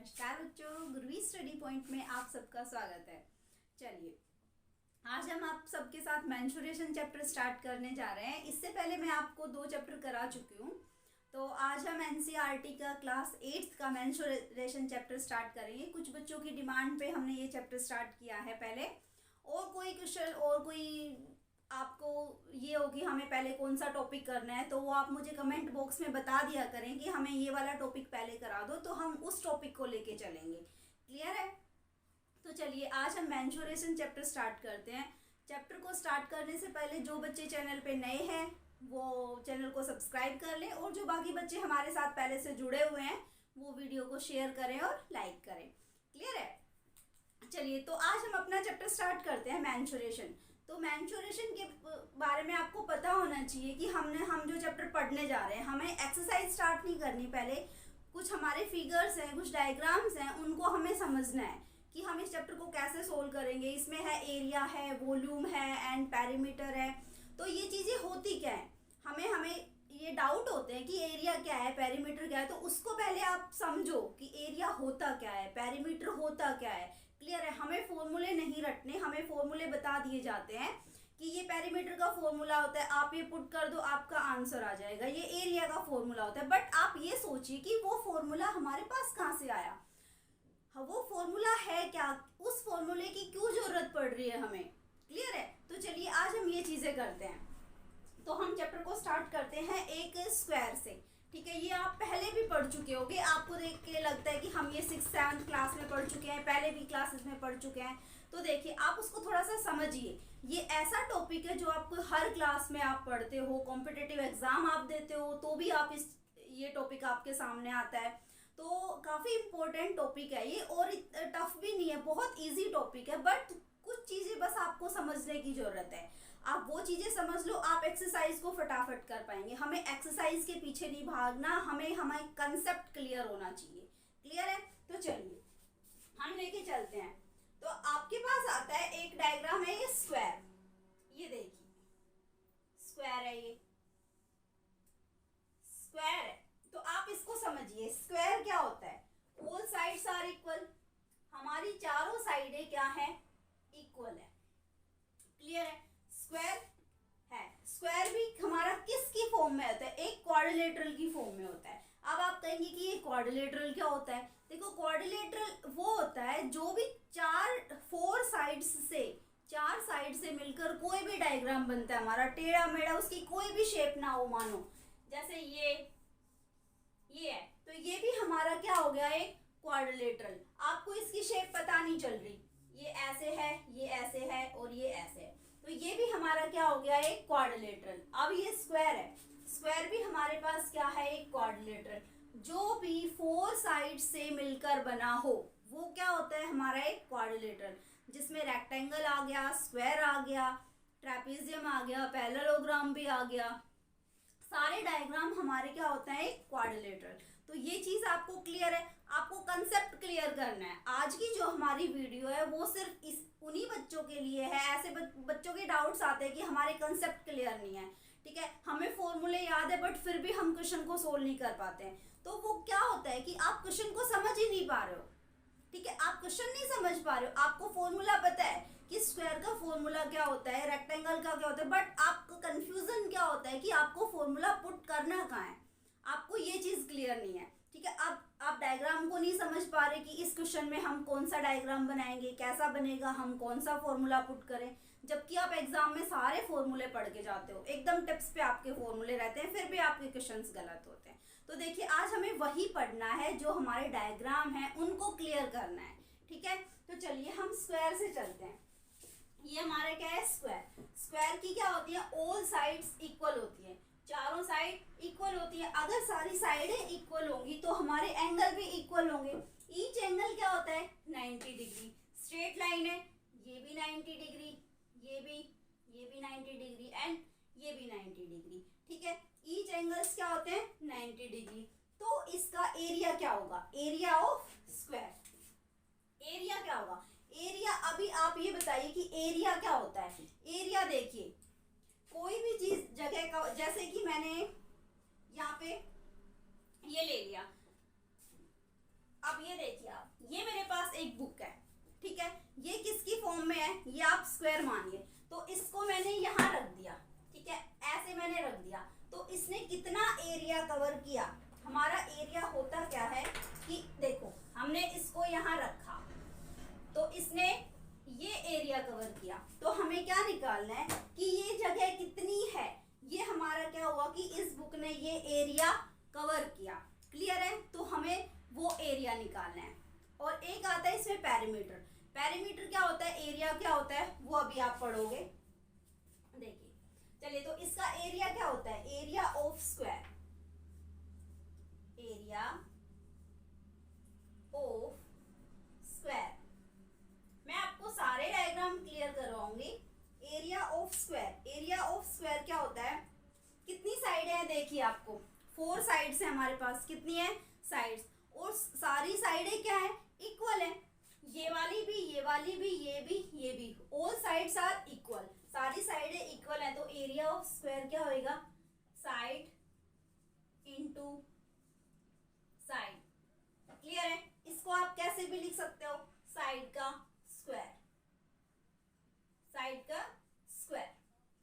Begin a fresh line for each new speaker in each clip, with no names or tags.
नमस्कार बच्चों, गुरवी study point में आप सबका स्वागत है। चलिए, आज हम आप सबके साथ मेंस्ट्रुएशन चैप्टर स्टार्ट करने जा रहे हैं। इससे पहले मैं आपको 2 चैप्टर करा चुकी हूँ, तो आज हम एनसीईआरटी का क्लास 8th का मेंस्ट्रुएशन चैप्टर स्टार्ट करेंगे। कुछ बच्चों की डिमांड पे हमने ये चैप्टर स्टार्ट किया है पहले। और कोई क्वेश्चन और कोई आपको ये हो कि हमें पहले कौन सा टॉपिक करना है, तो वो आप मुझे कमेंट बॉक्स में बता दिया करें कि हमें ये वाला टॉपिक पहले करा दो, तो हम उस टॉपिक को लेके चलेंगे। क्लियर है? तो चलिए, आज हम मेंस्ट्रुएशन चैप्टर स्टार्ट करते हैं। चैप्टर को स्टार्ट करने से पहले जो बच्चे चैनल पे नए हैं वो चैनल को सब्सक्राइब कर लें, और जो बाकी बच्चे हमारे साथ पहले से जुड़े हुए हैं वो वीडियो को शेयर करें और लाइक करें। क्लियर है? चलिए, तो आज हम अपना चैप्टर स्टार्ट करते हैं मेंस्ट्रुएशन। तो मेंस्ट्रुएशन के बारे में आपको पता होना चाहिए कि हम जो चैप्टर पढ़ने जा रहे हैं, हमें एक्सरसाइज स्टार्ट नहीं करनी। पहले कुछ हमारे फिगर्स हैं, कुछ डायग्राम्स हैं, उनको हमें समझना है कि हम इस चैप्टर को कैसे सोल्व करेंगे। इसमें है एरिया है, वॉल्यूम है एंड पेरीमीटर है। तो ये चीज़ें होती क्या है, हमें ये डाउट होते हैं कि एरिया क्या है, पेरीमीटर क्या है। तो उसको पहले आप समझो कि एरिया होता क्या है, पेरीमीटर होता क्या है। क्लियर है? हमें फॉर्मूले नहीं रटने, हमें फॉर्मूले बता दिए जाते हैं कि ये पेरीमीटर का फॉर्मूला होता है, आप ये पुट कर दो आपका आंसर आ जाएगा। ये एरिया का फॉर्मूला होता है। बट आप ये सोचिए कि वो फॉर्मूला हमारे पास कहाँ से आया, वो फॉर्मूला है क्या, उस फॉर्मूले की क्यों जरूरत पड़ रही है हमें। क्लियर है? तो चलिए, आज हम ये चीजें करते हैं। तो हम चैप्टर को स्टार्ट करते हैं एक स्क्वायर से। ठीक है, ये आप पहले भी पढ़ चुके होंगे। आपको देख के लगता है कि हम ये 6th-7th क्लास में पढ़ चुके हैं, पहले भी क्लासेस में पढ़ चुके हैं। तो देखिए, आप उसको थोड़ा सा समझिए। ये ऐसा टॉपिक है जो आपको हर क्लास में आप पढ़ते हो, कॉम्पिटिटिव एग्जाम आप देते हो तो भी आप ये टॉपिक आपके सामने आता है। तो काफ़ी इम्पोर्टेंट टॉपिक है ये, और टफ भी नहीं है, बहुत ईजी टॉपिक है। बट कुछ चीज़ें बस आपको समझने की ज़रूरत है। आप वो चीज़ें समझ लो, आप एक्सरसाइज को फटाफट कर पाएंगे। हमें एक्सरसाइज के पीछे नहीं भागना, हमें कंसेप्ट क्लियर होना चाहिए। क्लियर है? तो चलिए, हम लेके चलते हैं। तो आपके पास आता है एक डायग्राम है, ये स्क्वायर। ये देखिए, स्क्वायर है, ये स्क्वायर है। तो आप इसको समझिए, स्क्वायर क्या होता है। ऑल साइड्स आर इक्वल, हमारी चारों साइडें क्या है, इक्वल है। क्लियर है? स्क्वायर है। स्क्वायर भी हमारा किसकी फॉर्म में होता है, एक क्वाड्रिलेटरल की फॉर्म में होता है। अब आप कहेंगे कि ये क्वाड्रिलेटरल क्या होता है। देखो, क्वाड्रिलेटरल वो होता है जो भी चार साइड से मिलकर कोई भी डायग्राम बनता है हमारा, टेढ़ा मेढ़ा, उसकी कोई भी शेप ना हो। मानो जैसे ये है, तो ये भी हमारा क्या हो गया, एक क्वाड्रिलेटरल। आपको इसकी शेप पता नहीं चल रही, ये ऐसे है, ये ऐसे है और ये ऐसे है, तो ये भी हमारा क्या हो गया, एक क्वाड्रिलेटरल। अब ये स्क्वायर है, स्क्वायर भी हमारे पास क्या है, एक क्वाड्रिलेटरल। जो भी 4 साइड से मिलकर बना हो वो क्या होता है, हमारा एक क्वाड्रिलेटरल, जिसमें रेक्टेंगल आ गया, स्क्वायर आ गया, ट्रेपेजियम आ गया, पैरेललोग्राम भी आ गया। सारे डायग्राम हमारे क्या होता है, एक क्वाड्रिलेटरल। तो ये चीज आपको क्लियर है, आपको कंसेप्ट क्लियर करना है। आज की जो हमारी वीडियो है वो सिर्फ उन्हीं बच्चों के लिए है। ऐसे बच्चों के डाउट्स आते हैं कि हमारे कंसेप्ट क्लियर नहीं है। ठीक है, हमें फॉर्मूले याद है बट फिर भी हम क्वेश्चन को सोल्व नहीं कर पाते हैं। तो वो क्या होता है कि आप क्वेश्चन को समझ ही नहीं पा रहे हो। ठीक है, आप क्वेश्चन नहीं समझ पा रहे हो, आपको फॉर्मूला पता है कि स्क्वायर का फॉर्मूला क्या होता है, रेक्टेंगल का क्या होता है, बट आपको कंफ्यूजन क्या होता है कि आपको फॉर्मूला पुट करना कहाँ है। आपको ये चीज क्लियर नहीं है। ठीक है, अब आप डायग्राम को नहीं समझ पा रहे कि इस क्वेश्चन में हम कौन सा डायग्राम बनाएंगे, कैसा बनेगा, हम कौन सा फॉर्मूला पुट करें। जबकि आप एग्जाम में सारे फॉर्मूले पढ़ के जाते हो, एकदम टिप्स पे आपके फॉर्मूले रहते हैं, फिर भी आपके क्वेश्चंस गलत होते हैं। तो देखिए, आज हमें वही पढ़ना है, जो हमारे डायग्राम है उनको क्लियर करना है। ठीक है, तो चलिए हम स्क्वायर से चलते हैं। ये हमारा क्या है, स्क्वायर। स्क्वायर की क्या होती है, ऑल साइड्स इक्वल होती है, चारों साइड इक्वल होती है। अगर सारी साइडें इक्वल होंगी तो हमारे एंगल भी इक्वल होंगे। ईच एंगल क्या होता है, 90 डिग्री। स्ट्रेट लाइन है, ये भी 90 डिग्री, ये भी 90 डिग्री एंड ये भी 90 डिग्री। ठीक है, ईच एंगल्स क्या होते हैं, 90 डिग्री। तो इसका एरिया क्या होगा, एरिया ऑफ स्क्वायर। एरिया क्या होगा, एरिया, अभी आप ये बताइए कि एरिया क्या होता है। एरिया देखिए, कोई भी चीज जगह का, जैसे कि मैंने यहाँ पे ये ले लिया, अब ये देखिए फॉर्म में है, ये आप स्क्वायर मानिए। तो इसको मैंने यहाँ रख दिया, ठीक है, ऐसे मैंने रख दिया। तो इसने कितना एरिया कवर किया? हमारा एरिया होता क्या है कि देखो हमने इसको यहाँ रखा तो इसने ये एरिया कवर किया, तो हमें क्या निकालना है कि ये जगह कितनी है। ये हमारा क्या हुआ कि इस बुक ने ये एरिया कवर किया। क्लियर है? तो हमें वो एरिया निकालना है। और एक आता है इसमें पेरीमीटर। पेरीमीटर क्या होता है, एरिया क्या होता है, वो अभी आप पढ़ोगे। देखिए चलिए, तो इसका एरिया क्या होता है, area of square, area of square. मैं आपको सारे डायग्राम क्लियर करवाऊंगी। Area of square, area of square क्या होता है, कितनी साइडें हैं देखिए आपको, 4 साइड्स है हमारे पास। कितनी है? साइड्स। और सारी साइडें क्या है, इक्वल है। ये वाली भी, ये वाली भी, ये भी, ये भी, ऑल साइड्स आर इक्वल। सारी साइडें इक्वल है, तो एरिया ऑफ स्क्वायर क्या होएगा, साइड इनटू साइड। क्लियर है? इसको आप कैसे भी लिख सकते हो, साइड का स्क्वायर, साइड का स्क्वायर।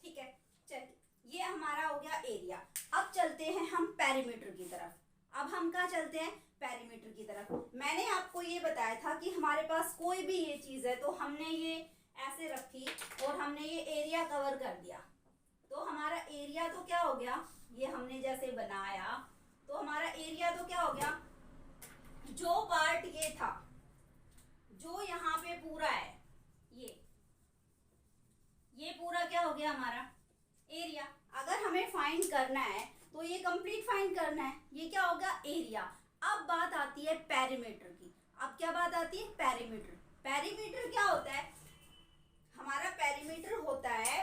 ठीक है, चलिए ये हमारा हो गया एरिया। अब चलते हैं हम पेरीमीटर की तरफ। अब हम कहाँ चलते हैं, पेरीमीटर की तरफ। मैंने आपको ये बताया था कि हमारे पास कोई भी ये चीज है तो हमने ये ऐसे रखी और हमने ये एरिया कवर कर दिया, तो हमारा एरिया तो क्या हो गया, ये हमने जैसे बनाया तो हमारा एरिया तो क्या हो गया, जो पार्ट ये था, जो यहाँ पे पूरा है, ये पूरा क्या हो गया हमारा एरिया। अगर हमें फाइंड करना है तो ये कंप्लीट फाइंड करना है, ये क्या होगा, एरिया। अब बात आती है पेरीमीटर की। अब क्या बात आती है, पेरीमीटर। पेरीमीटर क्या होता है, हमारा पेरीमीटर होता है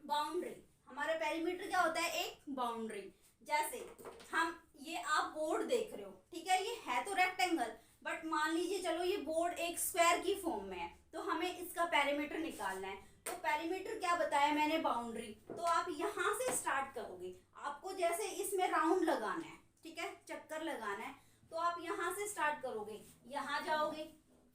बाउंड्री। हमारा पेरीमीटर क्या होता है, एक बाउंड्री। जैसे हम ये आप बोर्ड देख रहे हो, ठीक है, ये है तो रेक्टेंगल, बट मान लीजिए चलो ये बोर्ड एक स्क्वायर की फॉर्म में है, तो हमें इसका पेरीमीटर निकालना है। तो पेरीमीटर क्या बताया मैंने, बाउंड्री। तो आप यहाँ से स्टार्ट करोगे, आपको जैसे इसमें राउंड लगाना है, ठीक है, चक्कर लगाना है, तो आप यहाँ से स्टार्ट करोगे, यहाँ जाओगे,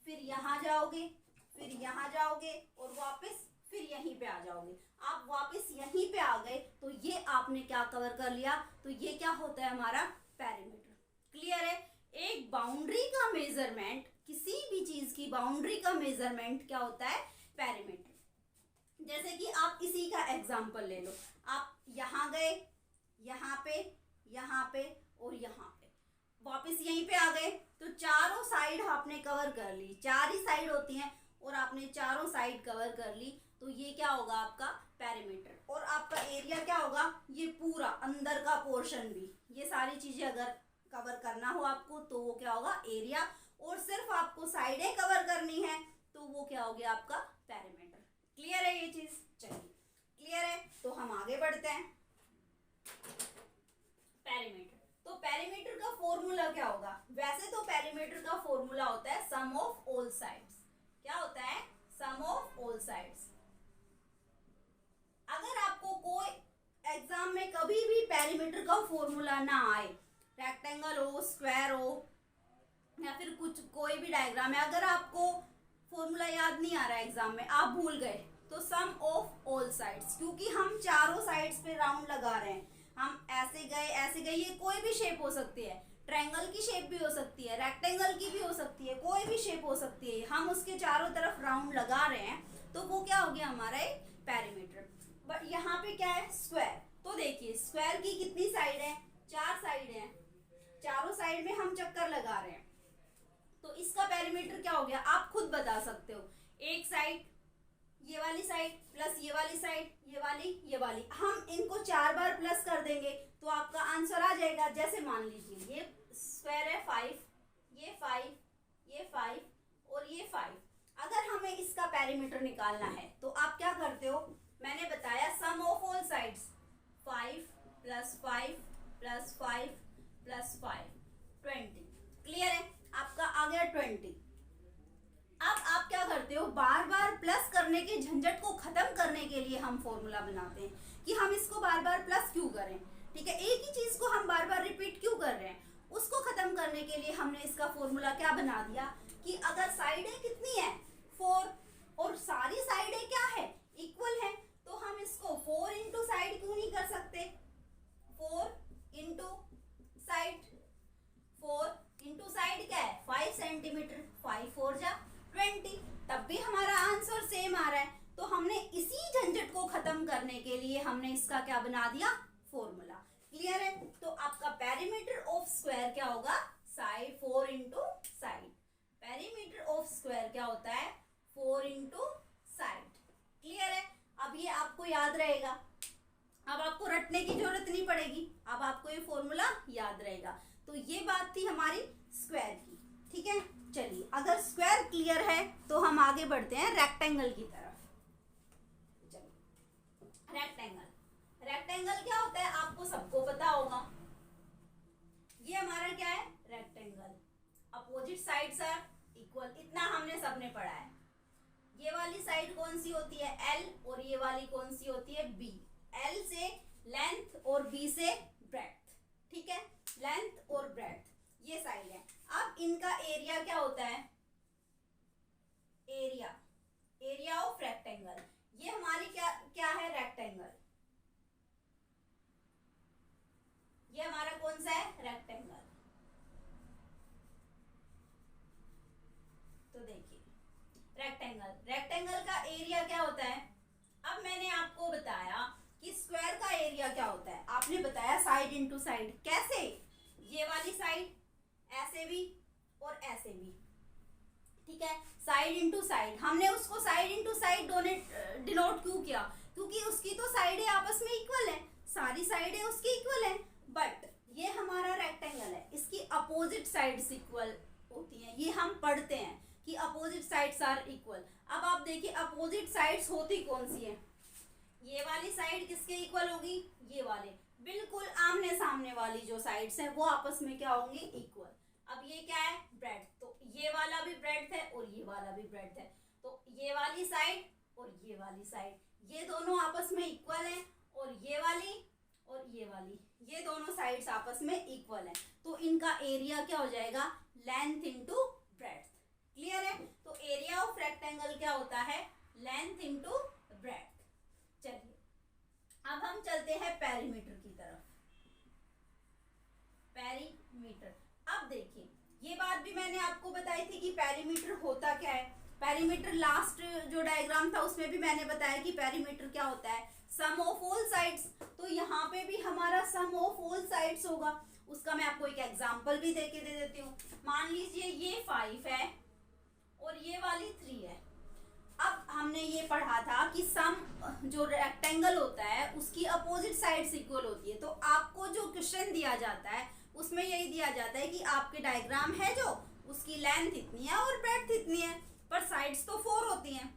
फिर यहाँ जाओगे, फिर यहाँ जाओगे और वापस फिर यहीं पे आ जाओगे। आप वापस यहीं पे आ गए तो ये आपने क्या कवर कर लिया, तो ये क्या होता है हमारा पेरीमीटर। क्लियर है? एक बाउंड्री का मेजरमेंट, किसी भी चीज की बाउंड्री का मेजरमेंट क्या होता है, पेरीमीटर। जैसे कि आप इसी का एग्जांपल ले लो, आप यहाँ गए, यहाँ पे, यहाँ पे और यहाँ पे, वापस यहीं पे आ गए, तो चारों साइड आपने कवर कर ली। 4 ही साइड होती हैं और आपने चारों साइड कवर कर ली, तो ये क्या होगा आपका पेरीमीटर। और आपका एरिया क्या होगा, ये पूरा अंदर का पोर्शन भी, ये सारी चीजें अगर कवर करना हो आपको तो वो क्या होगा, एरिया। और सिर्फ आपको साइडें कवर करनी है तो वो क्या हो गया आपका पेरीमीटर। क्लियर है ये चीज? चलिए क्लियर है, तो हम आगे बढ़ते हैं। पेरीमीटर, तो पेरीमीटर का फॉर्मूला क्या होगा, वैसे तो पेरीमीटर का फॉर्मूला होता है सम ऑफ ऑल साइड्स। क्या होता है, सम ऑफ ऑल साइड्स। अगर आपको कोई एग्जाम में कभी भी पेरीमीटर का फॉर्मूला ना आए, रेक्टेंगल हो, स्क्वायर हो या फिर कुछ कोई भी डायग्राम है, अगर आपको फॉर्मूला याद नहीं आ रहा है एग्जाम में, आप भूल गए, तो सम ऑफ ऑल साइड्स, क्योंकि हम चारों साइड्स पे राउंड लगा रहे हैं, हम ऐसे गए ऐसे गए, ये कोई भी शेप हो सकती है, ट्रायंगल की शेप भी हो सकती है, रेक्टेंगल की भी हो सकती है, कोई भी शेप हो सकती है, हम उसके चारों तरफ राउंड लगा रहे हैं, तो वो क्या हो गया हमारा एक पेरीमीटर। बट यहाँ पे क्या है, स्क्वायर। तो देखिए स्क्वायर की कितनी साइड है, 4 साइड है, चारों साइड में हम चक्कर लगा रहे हैं, तो इसका पेरीमीटर क्या हो गया, आप खुद बता सकते हो। एक साइड, ये वाली साइड प्लस ये वाली साइड, ये वाली, हम इनको 4 बार प्लस कर देंगे तो आपका आंसर आ जाएगा। जैसे मान लीजिए ये स्क्वायर है 5, ये 5, ये 5 और ये 5। अगर हमें इसका पेरीमीटर निकालना है तो आप क्या करते हो, मैंने बताया सम ऑफ ऑल साइड्स, 5 + 5 + 5 + 5 20। क्लियर है? आपका आ गया 20। अब आप क्या करते हो, बार बार प्लस करने के झंझट को खत्म करने के लिए हम फॉर्मूला बनाते हैं कि हम इसको बार बार प्लस क्यों करें, ठीक है, एक ही चीज को हम बार बार रिपीट क्यों कर रहे हैं। उसको खत्म करने के लिए हमने इसका फॉर्मूला क्या बना दिया कि अगर साइडें कितनी है 4, सेंटीमीटर, 5 4 जा 20, तब भी हमारा आंसर सेम आ रहा है। तो हमने इसी झंझट को खत्म करने के लिए हमने इसका क्या बना दिया, फॉर्मूला। क्लियर है? तो आपका पेरीमीटर ऑफ स्क्वायर क्या होगा, side 4 into side. Perimeter of square क्या होता है, 4 इंटू साइड। क्लियर है? अब ये आपको याद रहेगा, अब आपको रटने की जरूरत नहीं पड़ेगी, अब आपको ये फॉर्मूला याद रहेगा। तो ये बात थी हमारी स्क्वायर की। ठीक है, चलिए अगर स्क्वायर क्लियर है तो हम आगे बढ़ते हैं रेक्टेंगल की तरफ। चलिए रेक्टेंगल, रेक्टेंगल क्या होता है आपको सबको पता होगा। ये हमारा क्या है, rectangle. Opposite sides are equal, इतना हमने सबने पढ़ा है। ये वाली साइड कौन सी होती है, L, और ये वाली कौन सी होती है, B। L से लेंथ और B से ब्रेड्थ। ठीक है, लेंथ और ब्रेड्थ ये साइड है। अब इनका एरिया क्या होता है, एरिया, एरिया ऑफ रेक्टेंगल। ये हमारी क्या क्या है, रेक्टेंगल। ये हमारा कौन सा है, रेक्टेंगल। तो देखिए रेक्टेंगल, रेक्टेंगल का एरिया क्या होता है। अब मैंने आपको बताया कि स्क्वायर का एरिया क्या होता है, आपने बताया साइड इनटू साइड। कैसे, ये वाली साइड ऐसे भी और ऐसे भी। ठीक है, साइड इनटू साइड। हमने उसको साइड इनटू साइड डिनोट क्यों किया, क्योंकि उसकी तो साइडें आपस में इक्वल है, सारी साइडें उसकी इक्वल है। बट ये हमारा रेक्टेंगल है, इसकी अपोजिट साइड्स इक्वल होती हैं। ये हम पढ़ते हैं कि अपोजिट साइड्स आर इक्वल। अब आप देखिए अपोजिट साइड्स होती कौन सी है, ये वाली साइड किसके इक्वल होगी, ये वाले, बिल्कुल आमने सामने वाली जो साइड्स हैं वो आपस में क्या होंगी, इक्वल। अब ये क्या है, ब्रेड्थ, तो ये वाला भी ब्रेड्थ है और ये वाला भी ब्रेड्थ है। तो ये वाली साइड और ये वाली साइड, ये दोनों आपस में इक्वल है, और ये वाली और ये वाली, ये दोनों साइड्स आपस में इक्वल है। तो इनका एरिया क्या हो जाएगा, लेंथ इंटू ब्रेड्थ। क्लियर है? तो एरिया ऑफ रेक्टेंगल क्या होता है, लेंथ इंटू ब्रेड्थ। चलिए अब हम चलते हैं पेरीमीटर की तरफ। पेरीमीटर, अब देखिए ये बात भी मैंने आपको बताई थी कि पेरीमीटर होता क्या है। पेरीमीटर लास्ट जो डायग्राम था उसमें भी मैंने बताया कि पेरीमीटर क्या होता है, सम ऑफ ऑल साइड्स। तो यहाँ पे भी हमारा सम ऑफ ऑल साइड्स होगा। उसका मैं आपको एक एग्जांपल भी देके दे देती हूँ। मान लीजिए ये 5 है और ये वाली 3 है। अब हमने ये पढ़ा था कि सम जो रेक्टेंगल होता है उसकी अपोजिट साइड्स इक्वल होती है। तो आपको जो क्वेश्चन दिया जाता है उसमें यही दिया जाता है कि आपके डायग्राम है जो, उसकी लेंथ इतनी है और ब्रेड्थ इतनी है, पर साइड्स तो 4 होती हैं।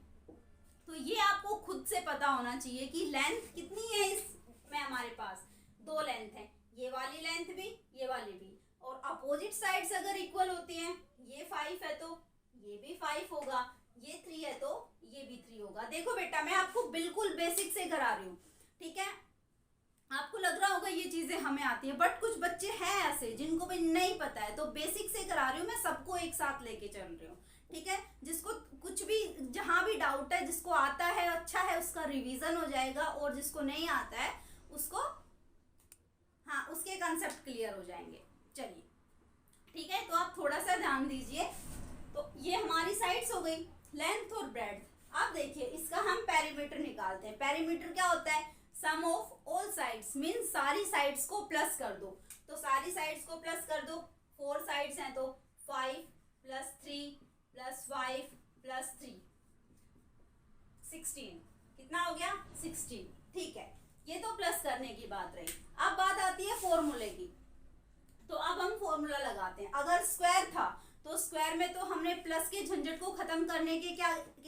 तो ये आपको खुद से पता होना चाहिए कि लेंथ कितनी है इसमें, हमारे पास 2 लेंथ है, ये वाली लेंथ भी ये वाली भी, और अपोजिट साइड्स अगर इक्वल होती हैं, ये 5 है तो ये भी 5 होगा, ये 3 है तो ये भी 3 होगा। देखो बेटा मैं आपको बिल्कुल बेसिक से करा रही हूँ। ठीक है, आपको लग रहा होगा ये चीजें हमें आती है, बट कुछ बच्चे हैं ऐसे जिनको भी नहीं पता है, तो बेसिक से करा रही हूँ मैं, सबको एक साथ लेके चल रही हूँ। ठीक है, जिसको कुछ भी जहां भी डाउट है, जिसको आता है अच्छा है उसका रिवीजन हो जाएगा, और जिसको नहीं आता है उसको हाँ उसके कंसेप्ट क्लियर हो जाएंगे। चलिए ठीक है, तो आप थोड़ा सा ध्यान दीजिए। तो ये हमारी साइड्स हो गई, लेंथ और ब्रेड्थ। अब देखिए इसका हम पेरीमीटर निकालते हैं। पेरीमीटर क्या होता है, sum of all sides, mean सारी साइड्स को प्लस कर दो। तो सारी साइड्स को प्लस कर दो, 4 साइड्स हैं तो 5 + 3 + 5 + 3 16, कितना हो गया, 16। ठीक है, ये तो प्लस करने की बात रही। अब बात आती है फॉर्मूले की। तो अब हम फॉर्मूला लगाते हैं। अगर स्क्वायर था तो स्क्वायर में तो हमने प्लस के झंझट को खत्म करने के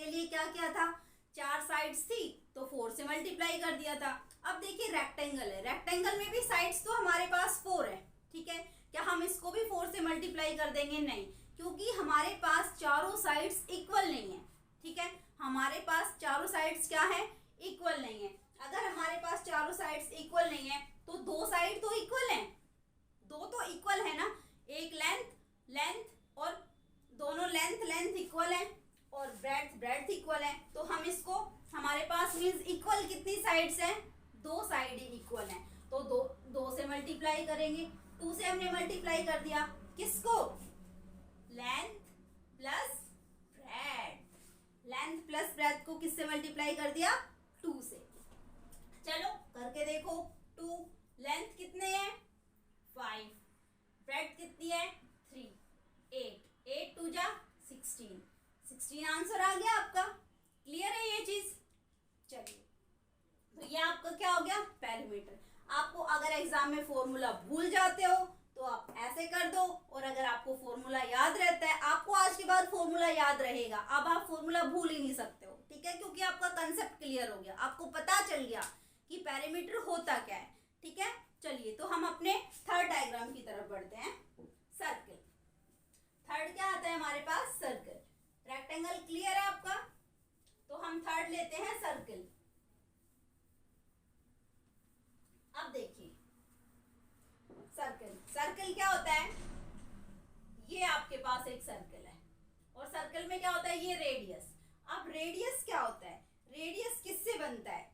लिए क्या किया था, 4 साइड्स थी तो 4 से मल्टीप्लाई कर दिया था। अब देखिए रेक्टेंगल है, रेक्टेंगल में भी साइड्स तो हमारे पास 4 है। ठीक है, क्या हम इसको भी 4 से मल्टीप्लाई कर देंगे, नहीं, क्योंकि हमारे पास चारों साइड्स इक्वल नहीं है। ठीक है, हमारे पास चारों साइड्स क्या है, इक्वल नहीं है। अगर हमारे पास चारों साइड्स इक्वल नहीं है तो 2 साइड तो इक्वल है, 2 तो इक्वल है ना, एक लेंथ और दोनों लेंथ इक्वल है और ब्रेड्थ इक्वल है। तो हम इसको, हमारे पास मींस इक्वल कितनी साइड्स हैं, 2 साइड इक्वल हैं, तो 2 से मल्टीप्लाई करेंगे। 2 से हमने मल्टीप्लाई कर दिया किसको, length plus breadth. Length plus breadth को किससे मल्टीप्लाई कर दिया? 2 से। चलो करके देखो। 2 लेंथ कितने हैं? 5। ब्रेथ कितनी है? 3। 8 8 2 जा 16। 16 आंसर आ गया आपका। क्लियर है ये चीज? चलिए, तो ये आपका क्या हो गया? पेरीमीटर। आपको अगर एग्जाम में फॉर्मूला भूल जाते हो तो आप ऐसे कर दो, और अगर आपको फॉर्मूला याद रहता है, आपको आज के बाद फॉर्मूला याद रहेगा, अब आप फॉर्मूला भूल ही नहीं सकते हो, ठीक है? क्योंकि आपका कंसेप्ट क्लियर हो गया, आपको पता चल गया कि पेरीमीटर होता क्या है, ठीक है? चलिए, तो हम अपने थर्ड डायग्राम की तरफ बढ़ते हैं। सर्कल। थर्ड क्या आता है हमारे पास? सर्कल। रेक्टेंगल क्लियर है आपका? तो हम थर्ड लेते हैं सर्कल। अब देखिए, सर्कल। सर्कल क्या होता है? ये आपके पास एक सर्कल है, और सर्कल में क्या होता है? ये रेडियस। अब रेडियस क्या होता है? रेडियस किससे बनता है?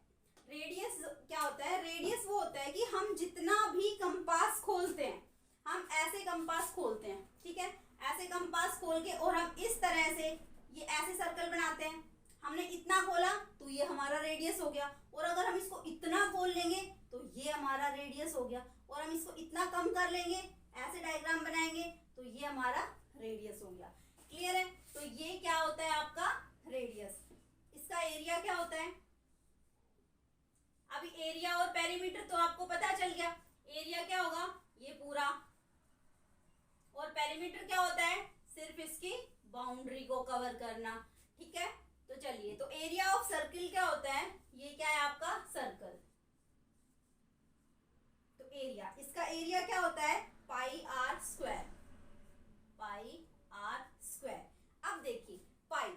रेडियस क्या होता है? रेडियस वो होता है कि हम जितना भी कंपास खोलते हैं, हम ऐसे कंपास खोलते हैं, ठीक है? ऐसे कंपास खोल के और हम इस तरह से ये ऐसे सर्कल बनाते हैं। हमने इतना खोला तो ये हमारा रेडियस हो गया, और अगर हम इसको इतना खोल लेंगे तो ये हमारा रेडियस हो गया, और हम इसको इतना कम कर लेंगे, ऐसे डायग्राम बनाएंगे तो ये हमारा रेडियस हो गया। क्लियर है? तो ये क्या होता है आपका? रेडियस। इसका एरिया क्या होता है? अभी एरिया और पेरीमीटर तो आपको पता चल गया। एरिया क्या होगा? ये पूरा। और पेरीमीटर क्या होता है? सिर्फ इसकी बाउंड्री को कवर करना, ठीक है? तो चलिए, तो एरिया ऑफ सर्किल क्या होता है? ये क्या है आपका? सर्कल। तो एरिया, इसका एरिया क्या होता है? Pi r square. Pi r square. अब देखिए, पाई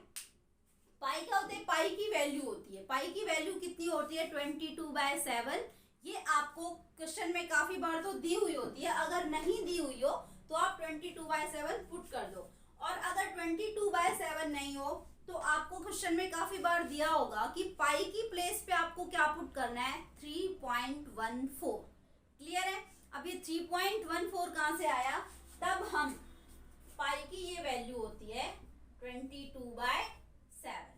पाई क्या होते हैं? पाई की वैल्यू होती है। पाई की वैल्यू कितनी होती है? 22/7। ये आपको क्वेश्चन में काफी बार तो दी हुई होती है, अगर नहीं दी हुई हो तो आप 22/7 पुट कर दो, और अगर 22/7 नहीं हो तो आपको क्वेश्चन में काफी बार दिया होगा कि पाई की प्लेस पे आपको क्या पुट करना है? 3.14। क्लियर है? अब ये 3.14 कहां से आया? तब हम पाई की ये वैल्यू होती है 22/7,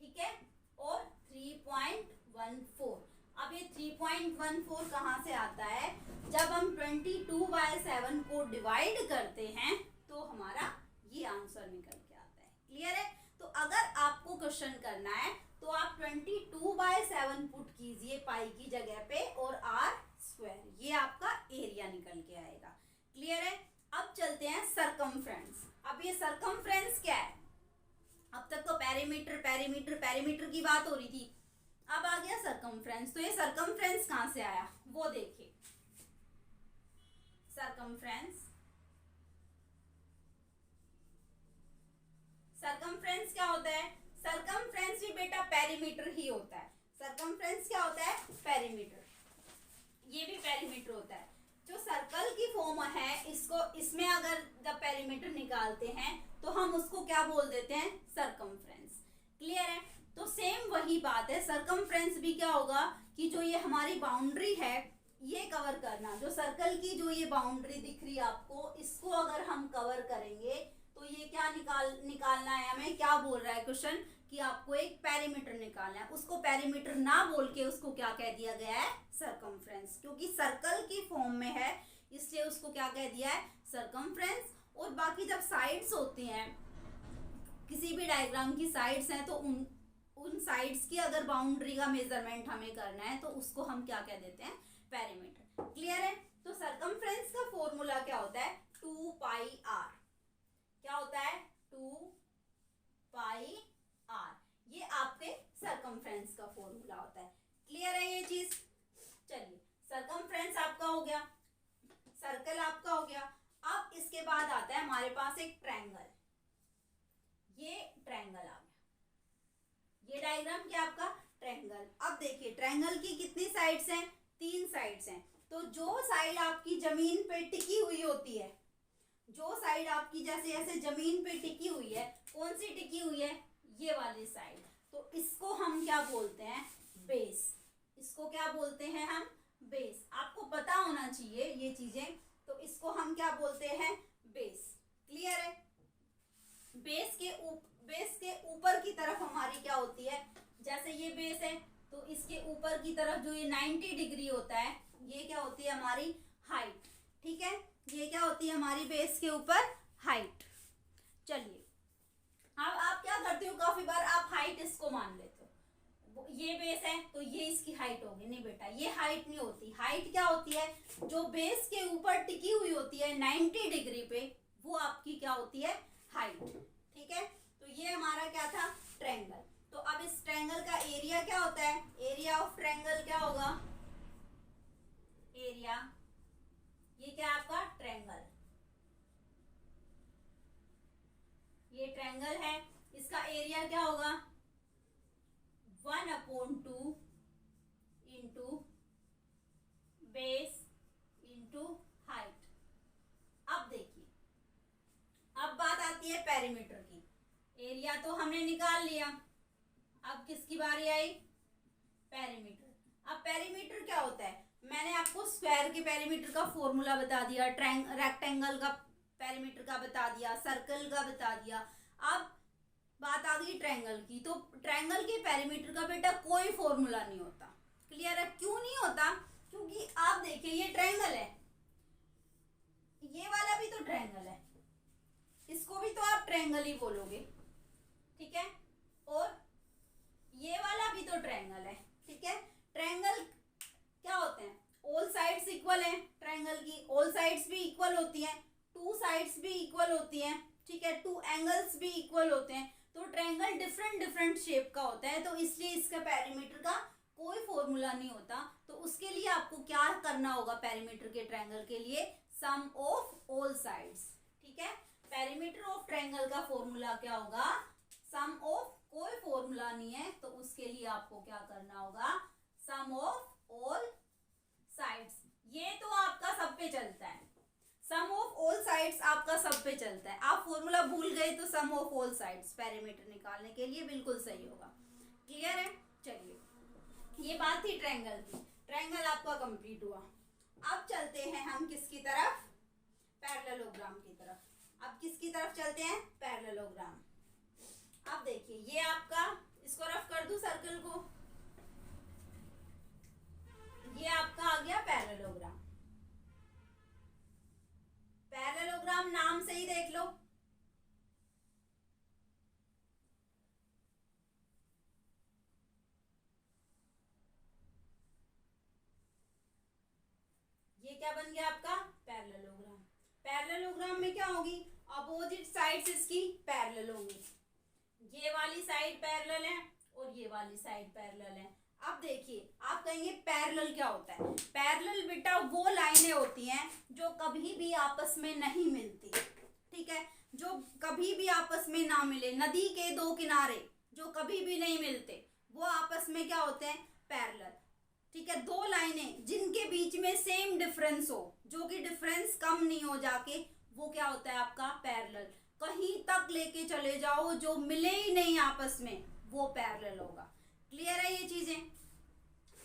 ठीक है? और 3.14। अब ये 3.14 कहां से आता है? जब हम 22/7 को डिवाइड करते हैं तो हमारा ये आंसर निकल के आता है। क्लियर है? तो अगर आपको क्वेश्चन करना है तो आप 22/7 पुट कीजिए पाई की जगह पे, और आर स्क्वायर, ये आपका एरिया निकल के आएगा। क्लियर है? अब चलते हैं सरकमफ्रेंस। अब ये सरकमफ्रेंस क्या है? अब तक तो पेरीमीटर पेरीमीटर पेरीमीटर की बात हो रही थी, अब आ गया सरकमफ्रेंस। तो ये सरकमफ्रेंस कहां से आया वो देखिए। सरकमफ्रेंस, सरकमफ्रेंस क्या होता है? सरकमफ्रेंस भी बेटा पेरीमीटर ही होता है। सरकमफ्रेंस क्या होता है? पेरीमीटर। ये भी पेरीमीटर होता है। जो सर्कल की फॉर्म है, इसको इसमें अगर जब पेरीमीटर निकालते हैं तो हम उसको क्या बोल देते हैं? सरकमफ्रेंस। क्लियर है? तो सेम वही बात है, सरकमफ्रेंस भी क्या होगा कि जो ये हमारी बाउंड्री है ये कवर करना, जो सर्कल की जो ये बाउंड्री दिख रही है आपको, इसको अगर हम कवर करेंगे तो ये क्या निकालना है हमें? क्या बोल रहा है क्वेश्चन कि आपको एक पेरीमीटर निकालना है। उसको पेरीमीटर ना बोल के उसको क्या कह दिया गया है? सरकमफ्रेंस। क्योंकि सर्कल की फॉर्म में है इसलिए उसको क्या कह दिया है? सरकमफ्रेंस। और बाकी जब साइड्स होती हैं, किसी भी डायग्राम की साइड्स हैं, तो उन साइड्स की अगर बाउंड्री का मेजरमेंट हमें करना है तो उसको हम क्या कह देते हैं? पेरीमीटर। क्लियर है? तो सरकमफ्रेंस का फॉर्मूला क्या होता है? 2πr। क्या होता है? 2πr। ये आपके सरकमफ्रेंस का फॉर्मूला होता है। क्लियर है ये चीज? चलिए, सरकमफ्रेंस आपका हो गया, सर्कल आपका हो गया। अब इसके बाद आता है हमारे पास एक ट्रायंगल। ये ट्रायंगल आ गया। ये डायग्राम क्या आपका? ट्रायंगल। अब देखिए, ट्रायंगल की कितनी साइड्स हैं? 3 साइड्स हैं। तो जो साइड आपकी जमीन पे टिकी हुई होती है, जो साइड आपकी जैसे ऐसे जमीन पे टिकी हुई है, कौन सी टिकी हुई है? ये वाली साइड। तो इसको हम क्या बोलते हैं? बेस। इसको क्या बोलते हैं हम? बेस। आपको पता होना चाहिए ये चीजें। तो इसको हम क्या बोलते हैं? बेस। क्लियर है? बेस के ऊपर की तरफ हमारी क्या होती है, जैसे ये बेस है तो इसके ऊपर की तरफ जो ये 90 डिग्री होता है, ये क्या होती है हमारी हाइट। ठीक है, ये क्या होती है हमारी बेस के ऊपर हाइट। चलिए अब आप क्या करते हो, काफी बार आप हाइट इसको मान लेते हो, ये बेस है तो ये इसकी हाइट होगी। नहीं बेटा, ये हाइट नहीं होती। हाइट क्या होती है, जो बेस के ऊपर टिकी हुई होती है 90 डिग्री पे, वो आपकी क्या होती है, हाइट। ठीक है, तो ये हमारा क्या था, ट्रायंगल। तो अब इस ट्रायंगल का एरिया क्या होता है, एरिया ऑफ ट्रायंगल क्या होगा, एरिया, ये क्या आपका ट्रायंगल, ये ट्रायंगल है, इसका एरिया क्या होगा 1/2 इंटू बेस इंटू हाइट। अब देखिए, अब बात आती है पेरीमीटर की। एरिया तो हमने निकाल लिया, अब किसकी बारी आई, पेरीमीटर। अब पेरीमीटर क्या होता है, मैंने आपको स्क्वायर के पेरीमीटर का फॉर्मूला बता दिया, रेक्टेंगल का पेरीमीटर का बता दिया, सर्कल का बता दिया। अब बात आ गई ट्रायंगल की। तो ट्रायंगल के पेरीमीटर का बेटा कोई फॉर्मूला नहीं होता। क्लियर है, क्यों नहीं होता, क्योंकि आप देखिए ये ट्रायंगल है, ये वाला भी तो ट्रायंगल है, इसको भी तो आप ट्रायंगल ही बोलोगे। ठीक है, और ये वाला भी तो ट्रायंगल है। ठीक है, ट्रायंगल क्या होते हैं, ऑल साइड्स इक्वल हैं, ट्रायंगल की ऑल साइड्स भी इक्वल होती हैं, टू साइड्स भी इक्वल होती हैं। ठीक है, टू एंगल्स भी इक्वल होते हैं। तो ट्रायंगल डिफरेंट डिफरेंट शेप का होता है, तो इसलिए इसका पेरीमीटर का कोई फॉर्मूला नहीं होता। तो उसके लिए आपको क्या करना होगा, पेरीमीटर के ट्रायंगल के लिए सम ऑफ ऑल साइड्स। ठीक है, पेरीमीटर ऑफ ट्रायंगल का फॉर्मूला क्या होगा, सम ऑफ, कोई फॉर्मूला नहीं है, तो उसके लिए आपको क्या करना होगा, सम ऑफ ऑल साइड्स। ये तो आपका सब पे चलता है, सम ऑफ ऑल साइड्स आपका सब पे चलता है। आप फॉर्मूला भूल गए तो सम ऑफ ऑल साइड्स पेरीमीटर निकालने के लिए बिल्कुल सही होगा। क्लियर है, चलिए ये बात थी ट्रायंगल की। ट्रायंगल आपका कंप्लीट हुआ। अब चलते हैं हम किसकी तरफ, पैरेललोग्राम की तरफ। अब किसकी तरफ चलते हैं, पैरेललोग्राम। अब देखिए ये आपका, इसको रफ कर दूं सर्कल को, ये आपका आ गया पैरेललोग्राम। पैरेललोग्राम नाम से ही देख लो, ये क्या बन गया आपका पैरेललोग्राम। पैरेललोग्राम में क्या होगी, अपोजिट साइड्स इसकी पैरेलल होंगी। ये वाली साइड पैरेलल है और ये वाली साइड पैरेलल है। अब देखिए, आप कहेंगे पैरेलल क्या होता है, पैरेलल बेटा वो लाइनें होती हैं जो कभी भी आपस में नहीं मिलती। ठीक है, जो कभी भी आपस में ना मिले, नदी के दो किनारे जो कभी भी नहीं मिलते, वो आपस में क्या होते हैं, पैरेलल। ठीक है, दो लाइनें जिनके बीच में सेम डिफरेंस हो, जो कि डिफरेंस कम नहीं हो जाके, वो क्या होता है आपका पैरेलल। कहीं तक लेके चले जाओ, जो मिले ही नहीं आपस में, वो पैरेलल होगा। क्लियर है ये चीजें।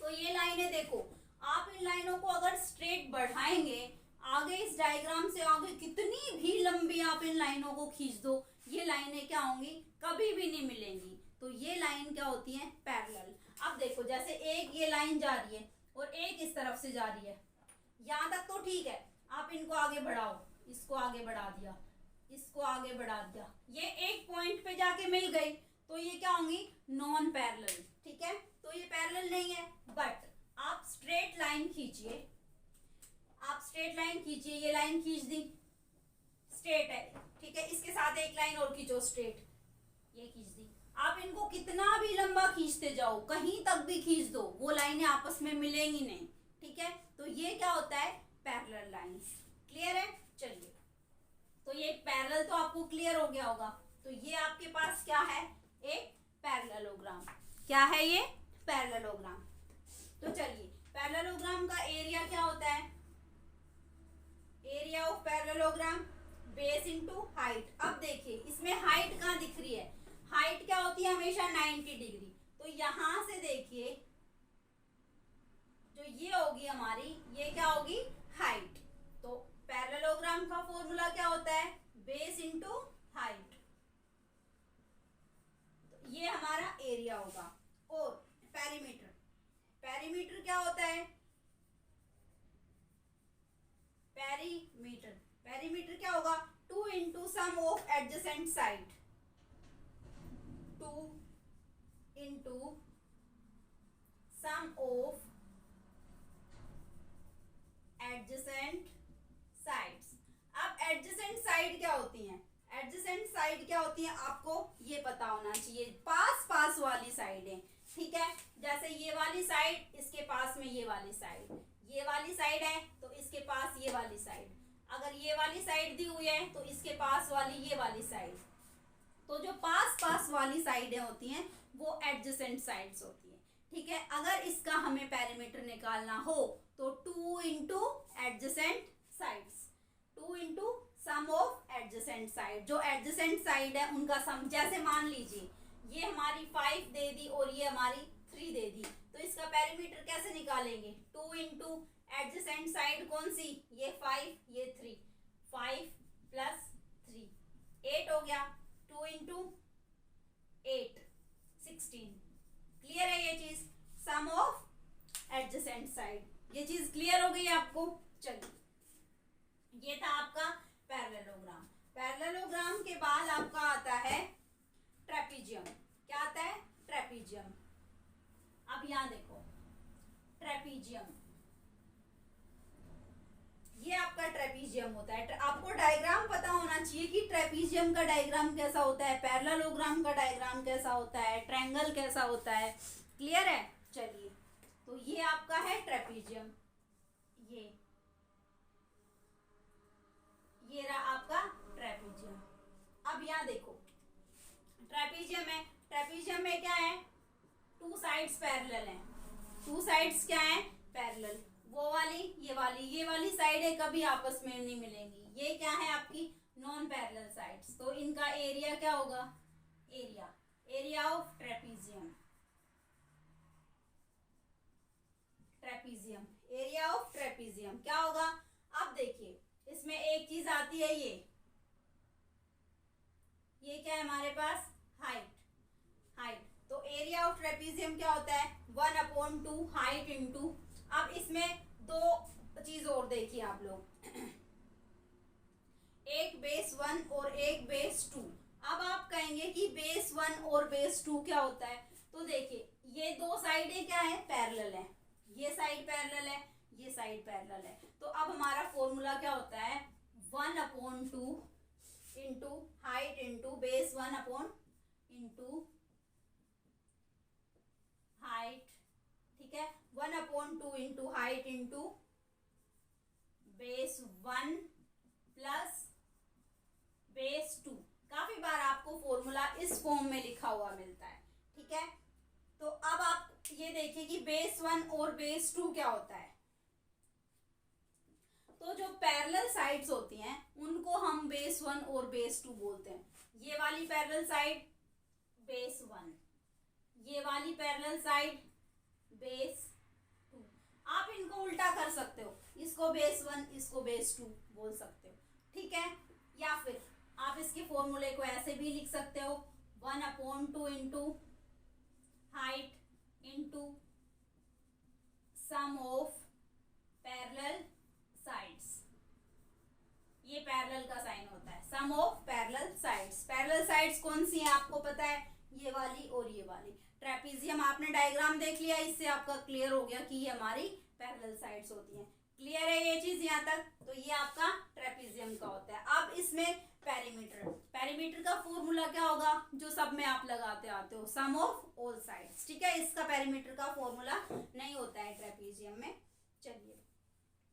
तो ये लाइनें देखो, आप इन लाइनों को अगर स्ट्रेट बढ़ाएंगे, आगे इस डायग्राम से आगे कितनी भी लंबी आप इन लाइनों को खींच दो, ये लाइनें क्या होंगी, कभी भी नहीं मिलेंगी। तो ये लाइन क्या होती है, पैरेलल। अब देखो, जैसे एक ये लाइन जा रही है और एक इस तरफ से जा रही है, यहां तक तो ठीक है, आप इनको आगे बढ़ाओ, इसको आगे बढ़ा दिया, इसको आगे बढ़ा दिया, ये एक पॉइंट पे जाके मिल गई, तो ये क्या होंगी, नॉन पैरेलल। ठीक है, तो ये पैरेलल नहीं है। बट आप स्ट्रेट लाइन खींचिए, आप स्ट्रेट लाइन खींचिए, ये लाइन खींच दी, स्ट्रेट है। ठीक है, इसके साथ एक लाइन और खींचो स्ट्रेट, ये खींच दी। आप इनको कितना भी लंबा खींचते जाओ, कहीं तक भी खींच दो, वो लाइनें आपस में मिलेंगी नहीं। ठीक है, तो ये क्या होता है, पैरेलल लाइंस। क्लियर है, चलिए तो ये पैरेलल तो आपको क्लियर हो गया होगा। तो ये आपके पास क्या है, एक पैरेललोग्राम। क्या है ये, पैरेललोग्राम। तो चलिए, पैरेललोग्राम का एरिया क्या होता है, area of parallelogram base into height. अब देखिए इसमें हाइट कहाँ दिख रही है, हाइट क्या होती है हमेशा 90 डिग्री। तो यहां से देखिए जो ये होगी हमारी, ये क्या होगी, हाइट। तो पैरेललोग्राम का फॉर्मूला क्या होता है, बेस इनटू हाइट। ये हमारा एरिया होगा। और पेरीमीटर, पेरीमीटर क्या होता है? पेरीमीटर, पेरीमीटर क्या होगा? 2 into sum of adjacent side, 2 into sum of adjacent sides. अब एडजेसेंट साइड क्या होती हैं? एडजेसेंट साइड क्या होती है आपको ये पता होना चाहिए, पास पास वाली साइड है। ठीक है, जैसे ये वाली साइड, इसके पास में ये वाली साइड, ये वाली साइड है तो इसके पास ये वाली साइड, अगर ये वाली साइड दी हुई है तो इसके पास वाली ये वाली साइड। तो जो पास पास वाली साइडें होती हैं वो एडजेसेंट साइड्स होती हैं। ठीक है, अगर इसका हमें पेरीमीटर निकालना हो तो 2 into adjacent sides, 2 into sum of adjacent side. जो एडजेसेंट साइड है उनका सम, जैसे मान लीजिए ये हमारी 5 दे दी और ये हमारी 3 दे दी, तो इसका पेरीमीटर कैसे निकालेंगे? 2 इंटू एडजेसेंट साइड कौन सी? ये 5 ये 3, 5 प्लस 3 8 हो गया, 2 इंटू 8 16। क्लियर है ये चीज? सम ऑफ एडजेसेंट साइड, ये चीज क्लियर हो गई आपको? चलिए, ये था आपका पैरेललोग्राम। पैरेललोग्राम के बाद आपका आता है ट्रेपीजियम। क्या आता है? ट्रेपीजियम। अब यहां देखो, ट्रेपीजियम, ये आपका ट्रेपीजियम होता है। आपको डायग्राम पता होना चाहिए कि ट्रेपीजियम का डायग्राम कैसा होता है, पैरेललोग्राम का डायग्राम कैसा होता है, ट्रायंगल कैसा होता है। क्लियर है? चलिए, तो ये आपका है ट्रेपीजियम, ये रहा आपका ट्रेपीजियम। अब यहाँ देखो, ट्रेपीजियम है, ट्रेपीजियम में क्या है? 2 साइड्स पैरेलल हैं। 2 साइड्स क्या है? पैरेलल। वो वाली, ये वाली साइडें कभी आपस में नहीं मिलेंगी। ये क्या है आपकी? Non parallel sides. तो इनका एरिया क्या होगा? Area of trapezium, trapezium, area of trapezium क्या होगा? अब देखिए, इसमें एक चीज आती है, ये क्या है हमारे पास? हाइट। तो एरिया ऑफ ट्रेपीजियम क्या होता है? 1/2 हाइट इंटू, अब इसमें 2 चीज और देखिए आप लोग, एक बेस 1 और एक बेस 2। अब आप कहेंगे कि बेस 1 और बेस 2 क्या होता है? तो देखिए, ये 2 साइडें क्या है? पैरेलल है। ये साइड पैरेलल है, ये साइड पैरेलल है। तो अब हमारा फॉर्मूला क्या होता है? 1/2 into height into base 1 into height. ठीक है, 1/2 into height into base 1 plus base 2। काफी बार आपको फॉर्मूला इस फॉर्म में लिखा हुआ मिलता है। ठीक है, तो अब आप ये देखिए कि बेस 1 और बेस 2 क्या होता है? तो जो पैरेलल साइड्स होती हैं उनको हम बेस 1 और बेस 2 बोलते हैं। ये वाली पैरेलल साइड बेस 1, ये वाली पैरेलल साइड बेस 2। आप इनको उल्टा कर सकते हो, इसको बेस 1 इसको बेस 2 बोल सकते हो। ठीक है, या फिर आप इसके फॉर्मूले को ऐसे भी लिख सकते हो, 1/2 into height into sum of parallel sides. ये पैरेलल का साइन होता है, sum of parallel sides. Parallel sides कौन सी हैं आपको पता है? ये वाली और ये वाली। ट्रेपीजियम आपने डायग्राम देख लिया, इससे आपका क्लियर हो गया कि ये हमारी पैरेलल साइड्स होती हैं। क्लियर है ये चीज यहाँ तक? तो ये आपका ट्रेपीजियम का होता है। अब इसमें पेरीमीटर, पेरीमीटर का फॉर्मूला क्या होगा? जो सब में आप लगाते आते हो, सम ऑफ ऑल साइड्स। ठीक है, इसका पेरीमीटर का फॉर्मूला नहीं होता है ट्रेपीजियम में। चलिए,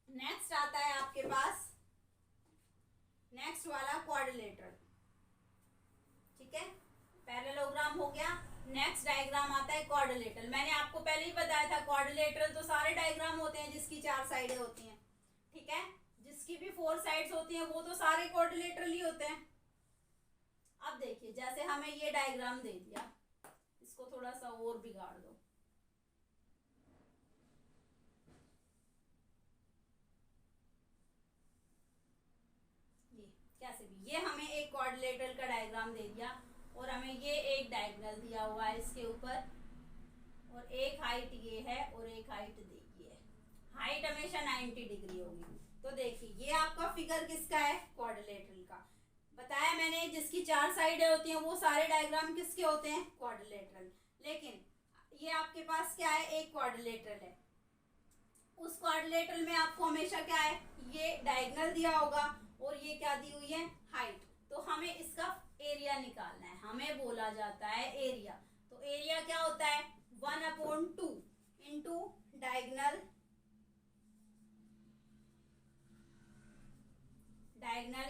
नेक्स्ट आता है आपके पास, नेक्स्ट वाला क्वाड्रिलेटरल। ठीक है, पैरेललोग्राम हो गया। नेक्स्ट डायग्राम आता है क्वाड्रिलेटरल। मैंने आपको पहले ही बताया था, क्वाड्रिलेटरल तो सारे डायग्राम होते हैं जिसकी 4 साइडें होती हैं। ठीक है, जिसकी भी 4 साइड्स होती हैं वो तो सारे क्वाड्रिलेटरल ही होते हैं। अब देखिए, जैसे हमें ये डायग्राम दे दिया, इसको थोड़ा सा और बिगाड़ दो। ये कैसे भी, ये हमें एक क्वाड्रिलेटरल का डायग्राम दे दिया। और हमें ये एक डायगोनल दिया हुआ है इसके ऊपर, और एक हाइट ये है और एक हाइट देखिए है। हाइट हमेशा 90 डिग्री होगी। तो देखिए ये आपका फिगर किसका है, क्वाड्रिलेटरल का। बताया मैंने जिसकी 4 साइडें होती हैं वो सारे डायग्राम किसके होते हैं, क्वाड्रिलेटरल। लेकिन ये आपके पास क्या है, एक क्वाड्रिलेटरल है। उस क्वाड्रिलेटरल में आपको हमेशा क्या है, ये डायगोनल दिया होगा और ये क्या दी हुई है, हाइट। तो हमें इसका एरिया निकालना है, हमें बोला जाता है एरिया। तो एरिया क्या होता है, 1/2 into diagonal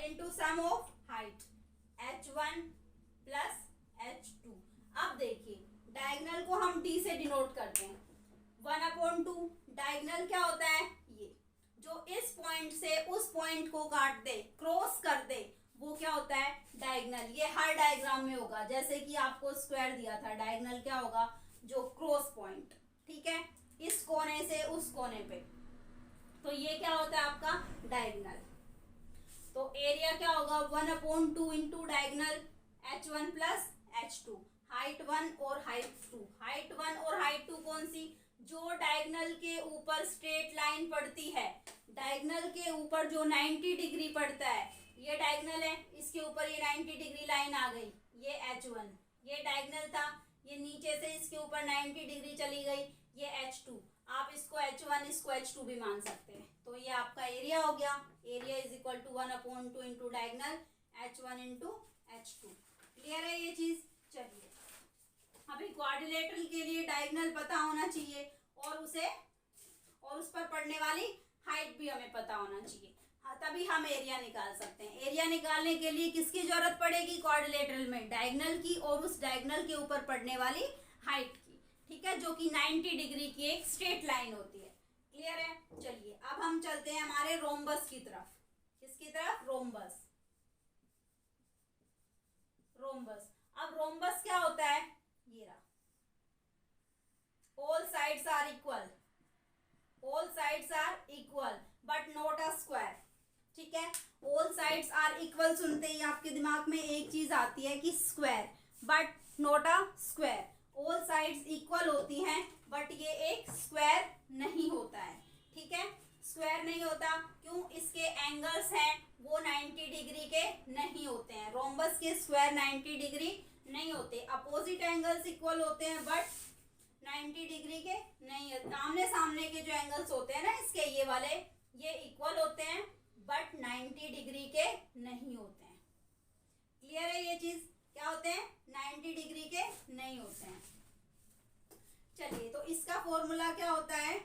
into sum of height, h1 plus h2। अब देखिए डायगोनल को हम d से डिनोट करते हैं। 1/2 डायगोनल क्या होता है, ये जो इस पॉइंट से उस पॉइंट को काट दे, क्रॉस कर दे, वो क्या होता है, डायगोनल। ये हर डायग्राम में होगा, जैसे कि आपको स्क्वायर दिया था, डायगोनल क्या होगा, जो क्रॉस पॉइंट, ठीक है, इस कोने से उस कोने पे, तो ये क्या होता है आपका डायगोनल। तो एरिया क्या होगा, 1/2 into diagonal h1 plus h2, height 1 और हाइट 2। हाइट 1 और हाइट 2 कौन सी, जो डायगोनल के ऊपर स्ट्रेट लाइन पड़ती है, डायगोनल के ऊपर जो 90 डिग्री पड़ता है, ये डायगोनल है, इसके ऊपर ये 90 डिग्री लाइन आ गई, ये h1, ये डायगोनल था, ये नीचे से इसके ऊपर 90 डिग्री चली गई, ये h2। आप इसको h1 इसको h2 भी मान सकते हैं। तो ये आपका एरिया हो गया, area is equal to 1/2 into diagonal h1 into h2। Clear है ये चीज। चलिए अभी क्वाड्रिलेटरल के लिए डायगोनल पता होना चाहिए और उस पर पड़ने वाली हाइट भी हमें पता होना चाहिए, हाँ, तभी हम एरिया निकाल सकते हैं। एरिया निकालने के लिए किसकी जरूरत पड़ेगी, क्वाड्रिलेटरल में डायगोनल की और उस डायगोनल के ऊपर पड़ने वाली हाइट की, ठीक है, जो कि 90 डिग्री की एक स्ट्रेट लाइन होती है। क्लियर है। चलिए अब हम चलते हैं हमारे रोम्बस की तरफ। किसकी तरफ, रोम्बस। अब रोम्बस क्या होता है, ये रहा, all sides are equal but not a square। ठीक है, all sides are equal सुनते ही आपके दिमाग में एक चीज आती है कि square, but not a square. all sides equal होती हैं बट ये एक स्क्वायर नहीं होता है, ठीक है, स्क्वायर नहीं होता। क्यों, इसके एंगल्स हैं वो 90 डिग्री के नहीं होते हैं। रोम्बस के स्क्वायर 90 डिग्री नहीं होते, अपोजिट एंगल्स इक्वल होते हैं बट 90 डिग्री के नहीं है। सामने सामने के जो एंगल्स होते हैं ना इसके, ये वाले, ये इक्वल होते हैं बट 90 डिग्री के नहीं होते हैं। क्लियर है ये चीज, क्या होते हैं, 90 डिग्री के नहीं होते हैं। चलिए तो इसका फॉर्मूला क्या होता है,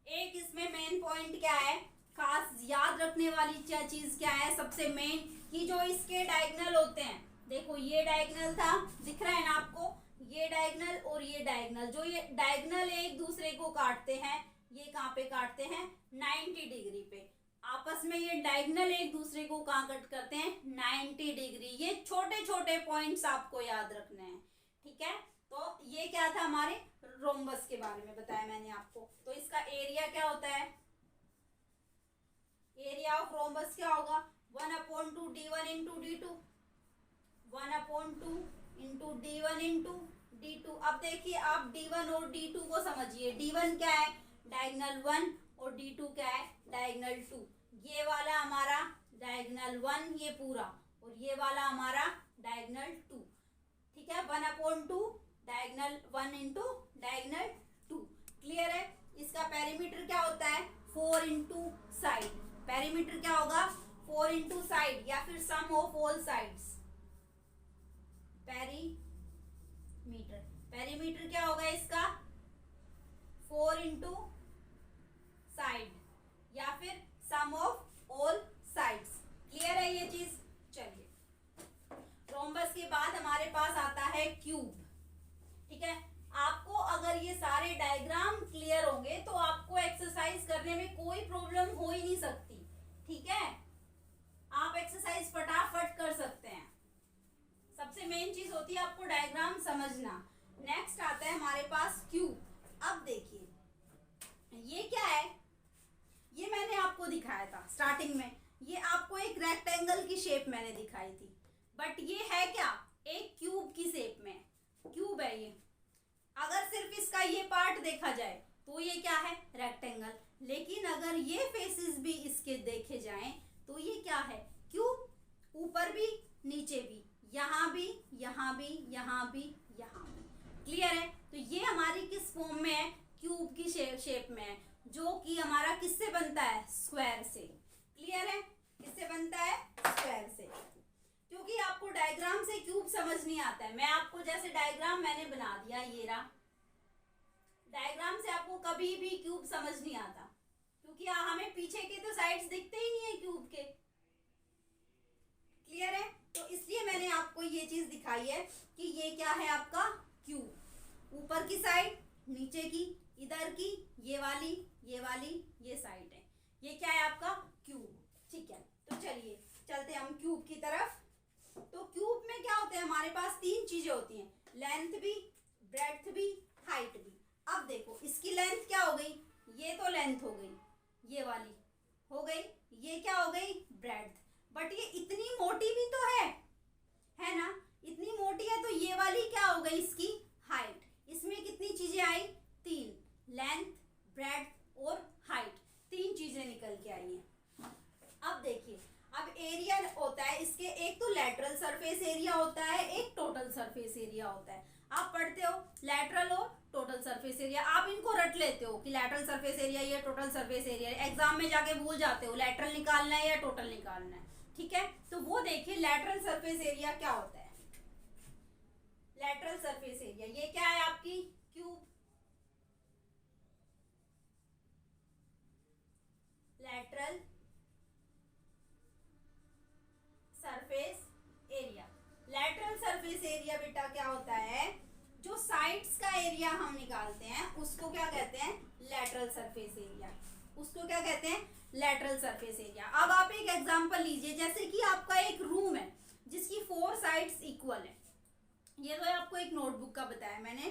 एक इसमें मेन पॉइंट क्या है, खास याद रखने वाली चीज क्या है, सबसे मेन, कि जो इसके डायगोनल होते हैं, देखो ये डायगोनल था, दिख रहा है ना आपको, ये डायगोनल और ये डायगोनल, जो ये डायगोनल एक दूसरे को काटते हैं, ये कहाँ पे काटते हैं, 90 डिग्री पे। आपस में ये डायगोनल एक दूसरे को कहाँ कट करते हैं, 90 डिग्री। ये छोटे छोटे पॉइंट्स आपको याद रखने हैं, ठीक है। तो ये क्या था, हमारे रोम्बस के बारे में बताया मैंने आपको। तो इसका एरिया क्या होता है, एरिया ऑफ रोम्बस क्या होगा, 1/2 d1 into d2, 1/2 into d1 into d2। अब देखिए आप d1 और d2 को समझिए, d1 क्या है, डायगोनल 1, और d2 क्या है, डायगोनल 2। ये वाला हमारा डायगोनल 1 ये पूरा, और ये वाला हमारा डायगोनल 2, ठीक है, 1/2 डायगोनल 1 इंटू डायगोनल 2। क्लियर है। इसका पेरीमीटर क्या होता है, 4 इंटू साइड। पेरीमीटर क्या होगा, 4 इंटू साइड, या फिर सम ऑफ ऑल साइड्स। पेरीमीटर क्या होगा इसका, 4 इंटू साइड, या फिर सम ऑफ ऑल साइड्स। क्लियर है ये चीज। चलिए रोम्बस के बाद हमारे पास आता है क्यूब, ठीक है। आपको अगर ये सारे डायग्राम क्लियर होंगे तो आपको एक्सरसाइज करने में कोई प्रॉब्लम हो ही नहीं सकती, ठीक है, आप एक्सरसाइज फटाफट कर सकते हैं। सबसे मेन चीज होती है आपको डायग्राम समझना। नेक्स्ट आता है हमारे पास क्यूब। अब देखिए ये क्या है, ये मैंने आपको दिखाया था स्टार्टिंग में, ये आपको एक रेक्टेंगल की शेप मैंने दिखाई थी, बट ये है क्या, एक क्यूब की शेप में, क्यूब है ये। अगर सिर्फ इसका ये पार्ट देखा जाए तो ये क्या है, रेक्टेंगल। लेकिन अगर ये फेसेस भी इसके देखे जाएं तो ये क्या है, क्यूब। ऊपर भी नीचे भी, यहाँ भी, यहाँ भी, यहाँ भी, यहाँ भी। क्लियर है। तो ये हमारी किस फॉर्म में है, क्यूब की शेप में है, जो कि हमारा किससे बनता है, स्क्वायर से। क्लियर है, किससे बनता है, स्क्वायर से। क्योंकि आपको डायग्राम से क्यूब समझ नहीं आता है, मैं आपको जैसे डायग्राम मैंने बना दिया, ये रहा डायग्राम से आपको कभी भी क्यूब समझ नहीं आता, क्योंकि हमें पीछे के तो साइड्स दिखते ही नहीं है क्यूब के। क्लियर है। तो इसलिए मैंने आपको ये चीज दिखाई है कि ये क्या है आपका क्यूब। ऊपर की साइड, नीचे की, इधर की, ये वाली, ये साइड है, ये क्या है आपका क्यूब। ठीक है, तो चलिए चलते हम क्यूब की तरफ। तो क्यूब में क्या होता है, हमारे पास तीन चीजें होती हैं, लेंथ भी, ब्रेड्थ भी, हाइट भी। अब देखो इसकी लेंथ क्या हो गई, ये तो लेंथ हो गई, ये वाली हो गई, ये क्या हो गई, ब्रेड्थ। बट ये इतनी मोटी भी तो है ना, इतनी मोटी है, तो ये वाली क्या हो गई, इसकी हाइट। इसमें कितनी चीजें आई, तीन, लेंथ, ब्रेड्थ और हाइट, तीन चीजें निकल के आई हैं। अब देखिए, अब एरिया होता है इसके, एक तो लेटरल सरफेस एरिया होता है, एक टोटल सरफेस एरिया होता है। आप पढ़ते हो लेटरल और टोटल सरफेस एरिया, आप इनको रट लेते हो कि लेटरल सरफेस एरिया या टोटल सरफेस एरिया, एग्जाम में जाके भूल जाते हो लेटरल निकालना है या टोटल निकालना है। ठीक है, तो वो देखिए लेटरल सरफेस एरिया क्या होता है। लेटरल सरफेस एरिया ये क्या है आपकी cube, lateral surface area. Lateral surface area बेटा क्या होता है, जो साइड्स का एरिया हम निकालते हैं उसको क्या कहते हैं, लेटरल सरफेस एरिया। उसको क्या कहते हैं, लेटरल सरफेस एरिया। अब आप एक एग्जांपल लीजिए, जैसे कि आपका एक रूम है जिसकी 4 साइड्स इक्वल है। ये तो आपको एक नोटबुक का बताया मैंने।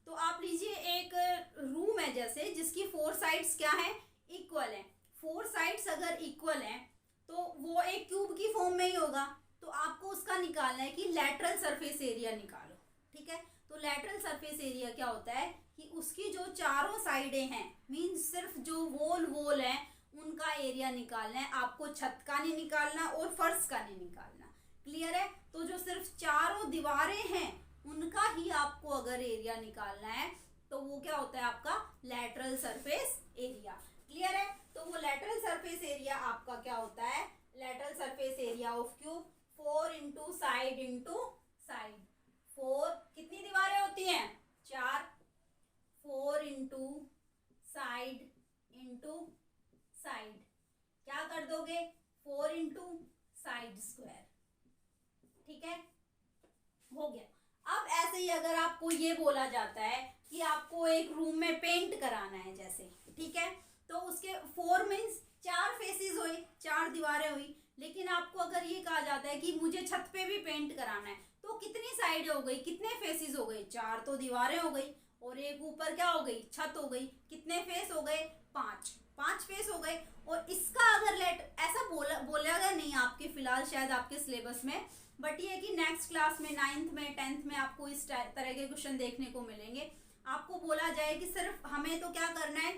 तो आप लीजिए एक रूम है जैसे, जिसकी 4 साइड्स क्या है, इक्वल है। 4 साइड्स अगर इक्वल है तो वो एक क्यूब की फॉर्म में ही होगा। तो आपको उसका निकालना है कि लेटरल सरफेस एरिया निकालो। ठीक है, तो लेटरल सरफेस एरिया क्या होता है कि उसकी जो चारों साइडें हैं, मींस सिर्फ जो वॉल है उनका एरिया निकालना है आपको, छत का नहीं निकालना और फर्श का नहीं निकालना। क्लियर है। तो जो सिर्फ चारों दीवारें हैं उनका ही आपको अगर एरिया निकालना है तो वो क्या होता है आपका, लेटरल सरफेस एरिया। क्लियर है। तो वो लेटरल सरफेस एरिया आपका क्या होता है, lateral surface area of cube 4 into side into side. 4 कितनी दीवारें होती हैं, 4, 4 इंटू साइड इंटू साइड, क्या कर दोगे, 4 इंटू साइड स्क्वायर। ठीक है, हो गया। अब ऐसे ही अगर आपको ये बोला जाता है कि आपको एक रूम में पेंट कराना है जैसे, ठीक है, तो उसके 4 मीन्स 4 फेसेस हुए, 4 दीवारें हुई। लेकिन आपको अगर ये कहा जाता है कि मुझे छत पे भी पेंट कराना है, तो कितनी साइड हो गई, कितने फेसेस हो गए, 4 तो दीवारें हो गई और एक ऊपर क्या हो गई, छत हो गई। कितने फेस हो गए, 5 फेस हो गए। और इसका अगर ऐसा बोला गया नहीं आपके फिलहाल शायद आपके सिलेबस में, बट ये कि नेक्स्ट क्लास में 9th में 10th में आपको इस तरह के क्वेश्चन देखने को मिलेंगे। आपको बोला जाए कि सिर्फ हमें तो क्या करना है,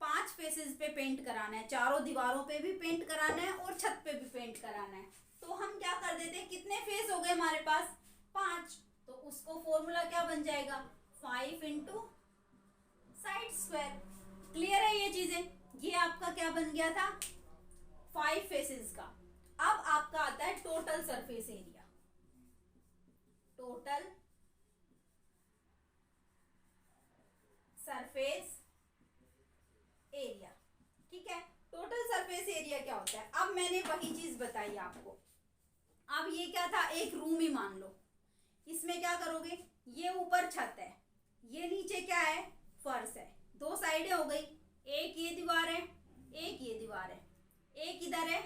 5 फेसेस पे पेंट कराना है, चारों दीवारों पे भी पेंट कराना है और छत पे भी पेंट कराना है। तो हम क्या कर देते हैं, कितने फेस हो गए हमारे पास, 5, तो उसको फॉर्मूला क्या बन जाएगा, 5 इंटू साइड स्क्वायर। क्लियर है ये चीजें, ये आपका क्या बन गया था, 5 फेसेस का। अब आपका आता है total surface area, total surface area. ठीक है, टोटल सरफेस एरिया क्या होता है, अब मैंने वही चीज बताई आपको। अब ये क्या था, एक रूम ही मान लो, इसमें क्या करोगे, ये ऊपर छत है, ये नीचे क्या है, फर्श है, 2 साइडें हो गई, एक ये दीवार है, एक ये दीवार है, एक इधर है,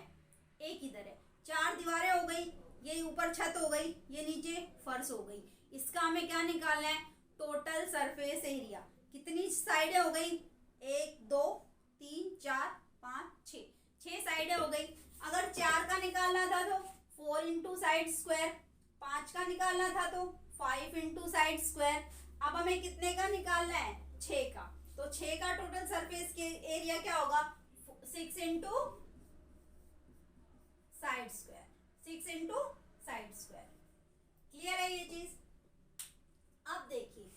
एक इधर है, 4 दीवारें हो गई, ये ऊपर छत हो गई, ये नीचे फर्श हो गई। इसका हमें क्या निकालना है, टोटल सरफेस एरिया। कितनी साइडें हो गई, 1 2 3 4 5 6 साइडें हो गई। अगर 4 का निकालना था तो 4 इंटू साइड स्क्वायर, 5 का निकालना था तो 5 इंटू साइड स्क्वायर। अब हमें कितने का निकालना है? 6 का। तो 6 का टोटल सरफेस के एरिया क्या होगा? 6 into side square, 6 into side square. Clear है ये चीज? अब देखिए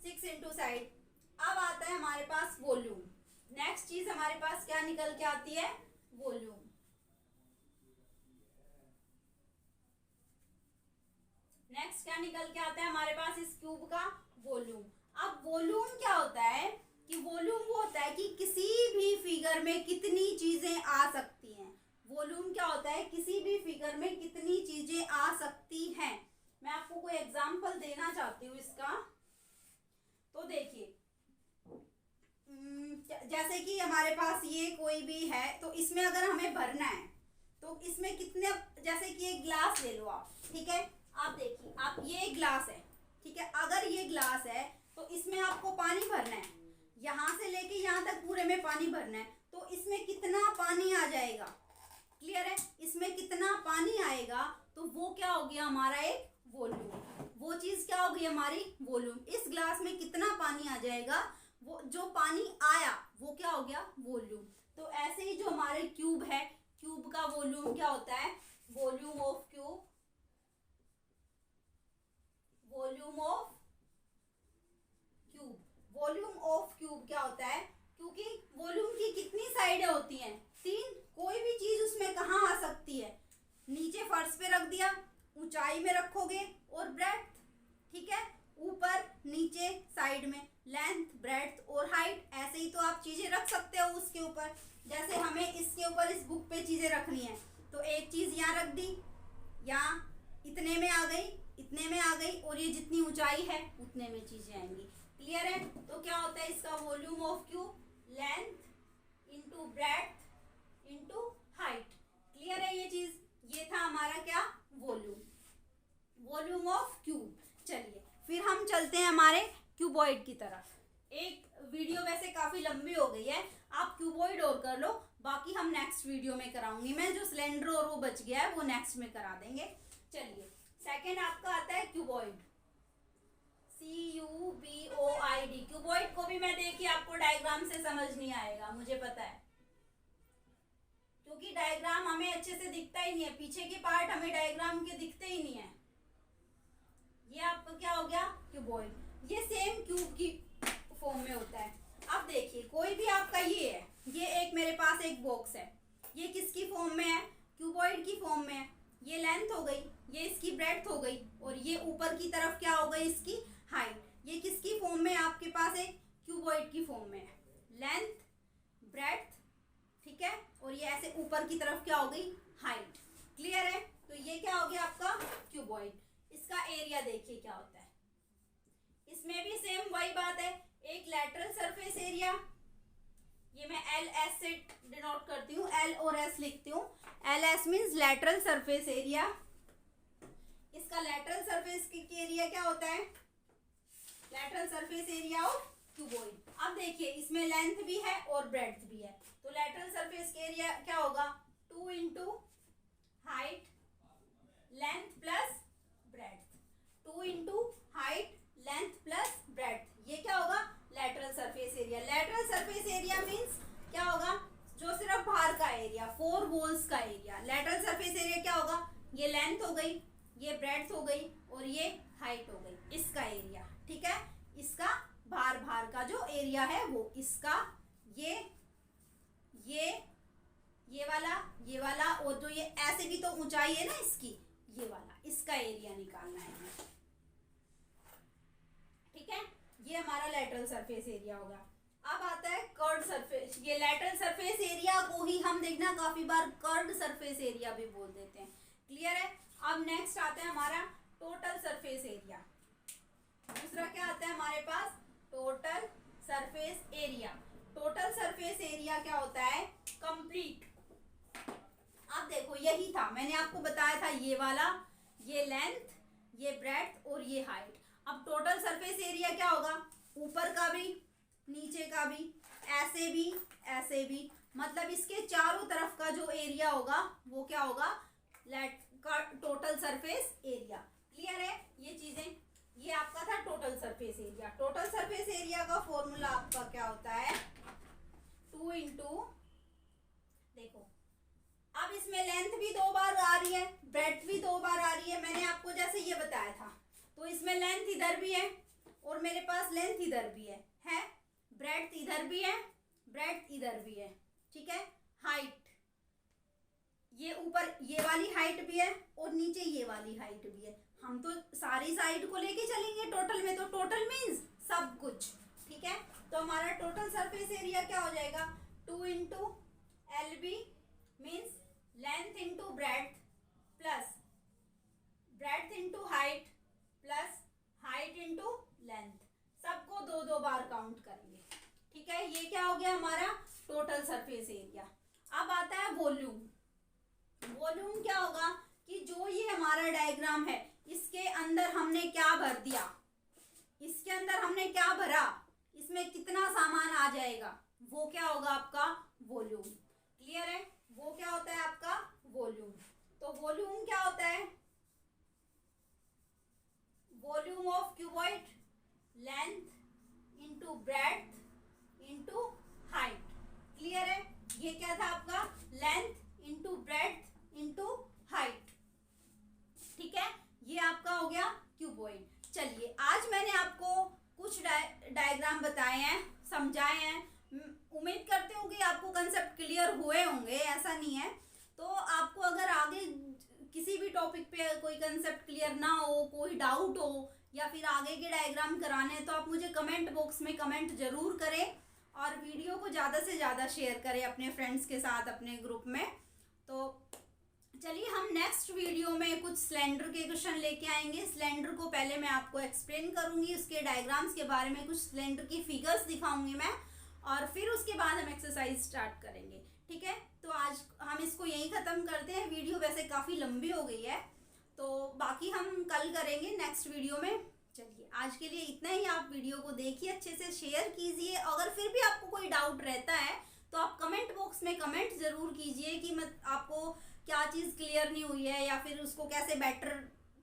6 इंटू साइड। अब आता है हमारे पास वॉल्यूम। नेक्स्ट चीज हमारे पास क्या निकल के आती है? वॉल्यूम। नेक्स्ट क्या निकल के आता है हमारे पास इस क्यूब का? वॉल्यूम। अब वॉल्यूम क्या होता है कि वॉल्यूम वो होता है कि किसी भी फिगर में कितनी चीजें आ सकती हैं। वॉल्यूम क्या होता है? किसी भी फिगर में कितनी चीजें आ सकती हैं। मैं आपको कोई एग्जांपल देना चाहती हूँ इसका। तो देखिए जैसे कि हमारे पास ये कोई भी है, तो इसमें अगर हमें भरना है तो इसमें कितने, जैसे कि एक ग्लास ले लो आप, ठीक है। आप देखिए, आप ये ग्लास है, ठीक है। अगर ये ग्लास है तो इसमें आपको पानी भरना है, यहाँ से लेके यहाँ तक पूरे में पानी भरना है। तो इसमें कितना पानी आ जाएगा? क्लियर है? इसमें कितना पानी आएगा तो वो क्या हो गया? हमारा एक वॉल्यूम। वो चीज क्या हो गई? हमारी वॉल्यूम। इस ग्लास में कितना पानी आ जाएगा, वो जो पानी आया वो क्या हो गया? वॉल्यूम। तो ऐसे ही जो हमारे क्यूब है, क्यूब का वॉल्यूम क्या होता है? Volume of cube, volume of cube, volume of cube क्या होता है? क्योंकि वॉल्यूम की कितनी साइडें होती हैं? 3। कोई भी चीज उसमें कहाँ आ सकती है? नीचे फर्श पे रख दिया, ऊंचाई में रखोगे, और ब्रेड्थ, ठीक है, ऊपर नीचे साइड में, लेंथ ब्रेड्थ और हाइट, ऐसे ही तो आप चीजें रख सकते हो उसके ऊपर। जैसे हमें इसके ऊपर इस बुक पे चीजें रखनी है, तो एक चीज यहाँ रख दी, यहाँ इतने में आ गई, इतने में आ गई, और ये जितनी ऊंचाई है उतने में चीजें आएंगी। क्लियर है? तो क्या होता है इसका volume of cube? Length into breadth into height. Clear है ये चीज? ये था हमारा क्या? Volume, volume of cube. चलिए फिर हम चलते हैं हमारे क्यूबॉइड की तरफ। एक वीडियो वैसे काफी लंबी हो गई है, आप क्यूबॉइड और कर लो, बाकी हम नेक्स्ट वीडियो में कराऊंगी मैं। जो सिलेंडर और वो बच गया है वो नेक्स्ट में करा देंगे। चलिए सेकंड आपका आता है क्यूबॉइड, CUBOID। क्यूबॉइड को भी मैं देखिए आपको डायग्राम से समझ नहीं आएगा, मुझे पता है, क्योंकि डायग्राम हमें अच्छे से दिखता ही नहीं है, पीछे के पार्ट हमें डायग्राम के दिखते ही नहीं है। ये आपका क्या हो गया? क्यूबॉइड। ये सेम क्यूब की फॉर्म में होता है। अब देखिए कोई भी आपका ये है, ये एक मेरे पास एक बॉक्स है, ये किसकी फॉर्म में है? क्यूबॉइड की फॉर्म में है। ये लेंथ हो गई, ये इसकी ब्रेड्थ हो गई, और ये ऊपर की तरफ क्या हो गई? इसकी हाइट। ये किसकी फॉर्म में है आपके पास? एक क्यूबॉइड की फॉर्म में है। लेंथ ब्रेड्थ, ठीक है, और ये ऐसे ऊपर की तरफ क्या हो गई? हाइट। क्लियर है? तो ये क्या हो गया आपका? क्यूबॉइड। इसका एरिया देखिए क्या होता है। इसमें भी सेम वही बात है, एक लैटरल सरफेस एरिया, ये मैं LS से डिनोट करती हूँ, L और S लिखती हूँ। LS means lateral surface area. इसका लैटरल सरफेस एरिया क्या होता है? Lateral surface area of cuboid. अब देखिए इसमें लेंथ भी है और ब्रेड्थ भी है, तो लैटरल सरफेस एरिया क्या होगा? 2 into height length plus breadth, 2 into height length plus breadth. ये क्या होगा? Lateral surface area. Lateral surface area means क्या होगा? जो सिर्फ बाहर का एरिया, 4 वॉल्स का एरिया। लैटरल सरफेस एरिया क्या होगा? ये लेंथ हो गई, ये ब्रेड्थ हो गई, और ये हाइट हो गई, इसका एरिया, ठीक है। इसका बाहर का जो एरिया है वो इसका, ये वाला, और जो ये ऐसे भी तो ऊंचाई है ना इसकी, ये वाला, इसका एरिया निकालना है हमें, ठीक है। ये हमारा लैटरल सरफेस एरिया होगा। अब आता है कर्व्ड सरफेस। ये लैटरल सरफेस एरिया को ही हम देखना काफी बार कर्व्ड सरफेस एरिया भी बोल देते हैं। क्लियर है? अब नेक्स्ट आता है हमारा टोटल सरफेस एरिया। दूसरा क्या आता है हमारे पास? Total surface area. Total surface area क्या होता है? कंप्लीट। अब देखो यही था, मैंने आपको बताया था, ये वाला, ये लेंथ, ये ब्रेड्थ और ये हाइट। अब टोटल सरफेस एरिया क्या होगा? ऊपर का भी, नीचे का भी, ऐसे भी, मतलब इसके चारों तरफ का जो एरिया होगा वो क्या होगा? का टोटल सरफेस एरिया। क्लियर है ये चीजें? ये आपका था total surface area. Total surface area का फॉर्मूला आपका क्या होता है? 2 इंटू, देखो अब इसमें लेंथ भी 2 बार आ रही है, ब्रेड्थ भी 2 बार आ रही है। मैंने आपको जैसे ये बताया था, तो इसमें लेंथ इधर भी है और मेरे पास लेंथ इधर भी है ब्रेड्थ इधर भी है, ब्रेड्थ इधर भी है। ठीक है, हाइट ये ऊपर ये वाली हाइट भी है और नीचे ये वाली हाइट भी है। हम तो सारी साइड को लेके चलेंगे टोटल में, तो टोटल मीन्स सब कुछ। ठीक है, तो हमारा टोटल सरफेस एरिया क्या हो जाएगा? 2 into L B means length into breadth plus breadth into height plus height into length, सबको 2 बार काउंट करेंगे। ठीक है, ये क्या हो गया हमारा टोटल सरफेस एरिया। अब आता है वॉल्यूम। वॉल्यूम क्या होगा कि जो ये हमारा डायग्राम है इसके अंदर हमने क्या भर दिया, इसके अंदर हमने क्या भरा, इसमें कितना सामान आ जाएगा, वो क्या होगा आपका वॉल्यूम। क्लियर है? वो क्या होता है आपका वॉल्यूम। तो वॉल्यूम क्या होता है? Volume of cuboid length into breadth into height. Clear है? ये क्या था आपका length into breadth into height. ठीक है, ये आपका हो गया क्यूबॉइड। चलिए, आज मैंने आपको कुछ डायग्राम बताए हैं, समझाए हैं। उम्मीद करती हूँ कि आपको कंसेप्ट क्लियर हुए होंगे, ऐसा नहीं है। तो आपको अगर आगे किसी भी टॉपिक पे कोई कंसेप्ट क्लियर ना हो, कोई डाउट हो या फिर आगे के डायग्राम कराने हैं, तो आप मुझे कमेंट बॉक्स में कमेंट जरूर करें और वीडियो को ज़्यादा से ज़्यादा शेयर करें अपने फ्रेंड्स के साथ, अपने ग्रुप में। तो चलिए, हम नेक्स्ट वीडियो में कुछ सिलेंडर के क्वेश्चन लेके आएंगे। सिलेंडर को पहले मैं आपको एक्सप्लेन करूंगी, उसके डायग्राम्स के बारे में कुछ सिलेंडर की फिगर्स दिखाऊंगी मैं, और फिर उसके बाद हम एक्सरसाइज स्टार्ट करेंगे। ठीक है, तो आज हम इसको यहीं ख़त्म करते हैं। वीडियो वैसे काफ़ी लंबी हो गई है, तो बाकी हम कल करेंगे नेक्स्ट वीडियो में। चलिए, आज के लिए इतना ही। आप वीडियो को देखिए, अच्छे से शेयर कीजिए। अगर फिर भी आपको कोई डाउट रहता है तो आप कमेंट बॉक्स में कमेंट ज़रूर कीजिए कि आपको क्या चीज़ क्लियर नहीं हुई है या फिर उसको कैसे बेटर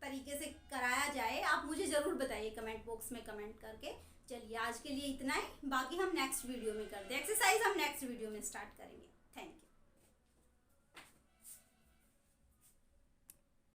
तरीके से कराया जाए। आप मुझे ज़रूर बताइए कमेंट बॉक्स में कमेंट करके। चलिए, आज के लिए इतना ही। बाकी हम नेक्स्ट वीडियो में करते हैं। एक्सरसाइज हम नेक्स्ट वीडियो में स्टार्ट करेंगे।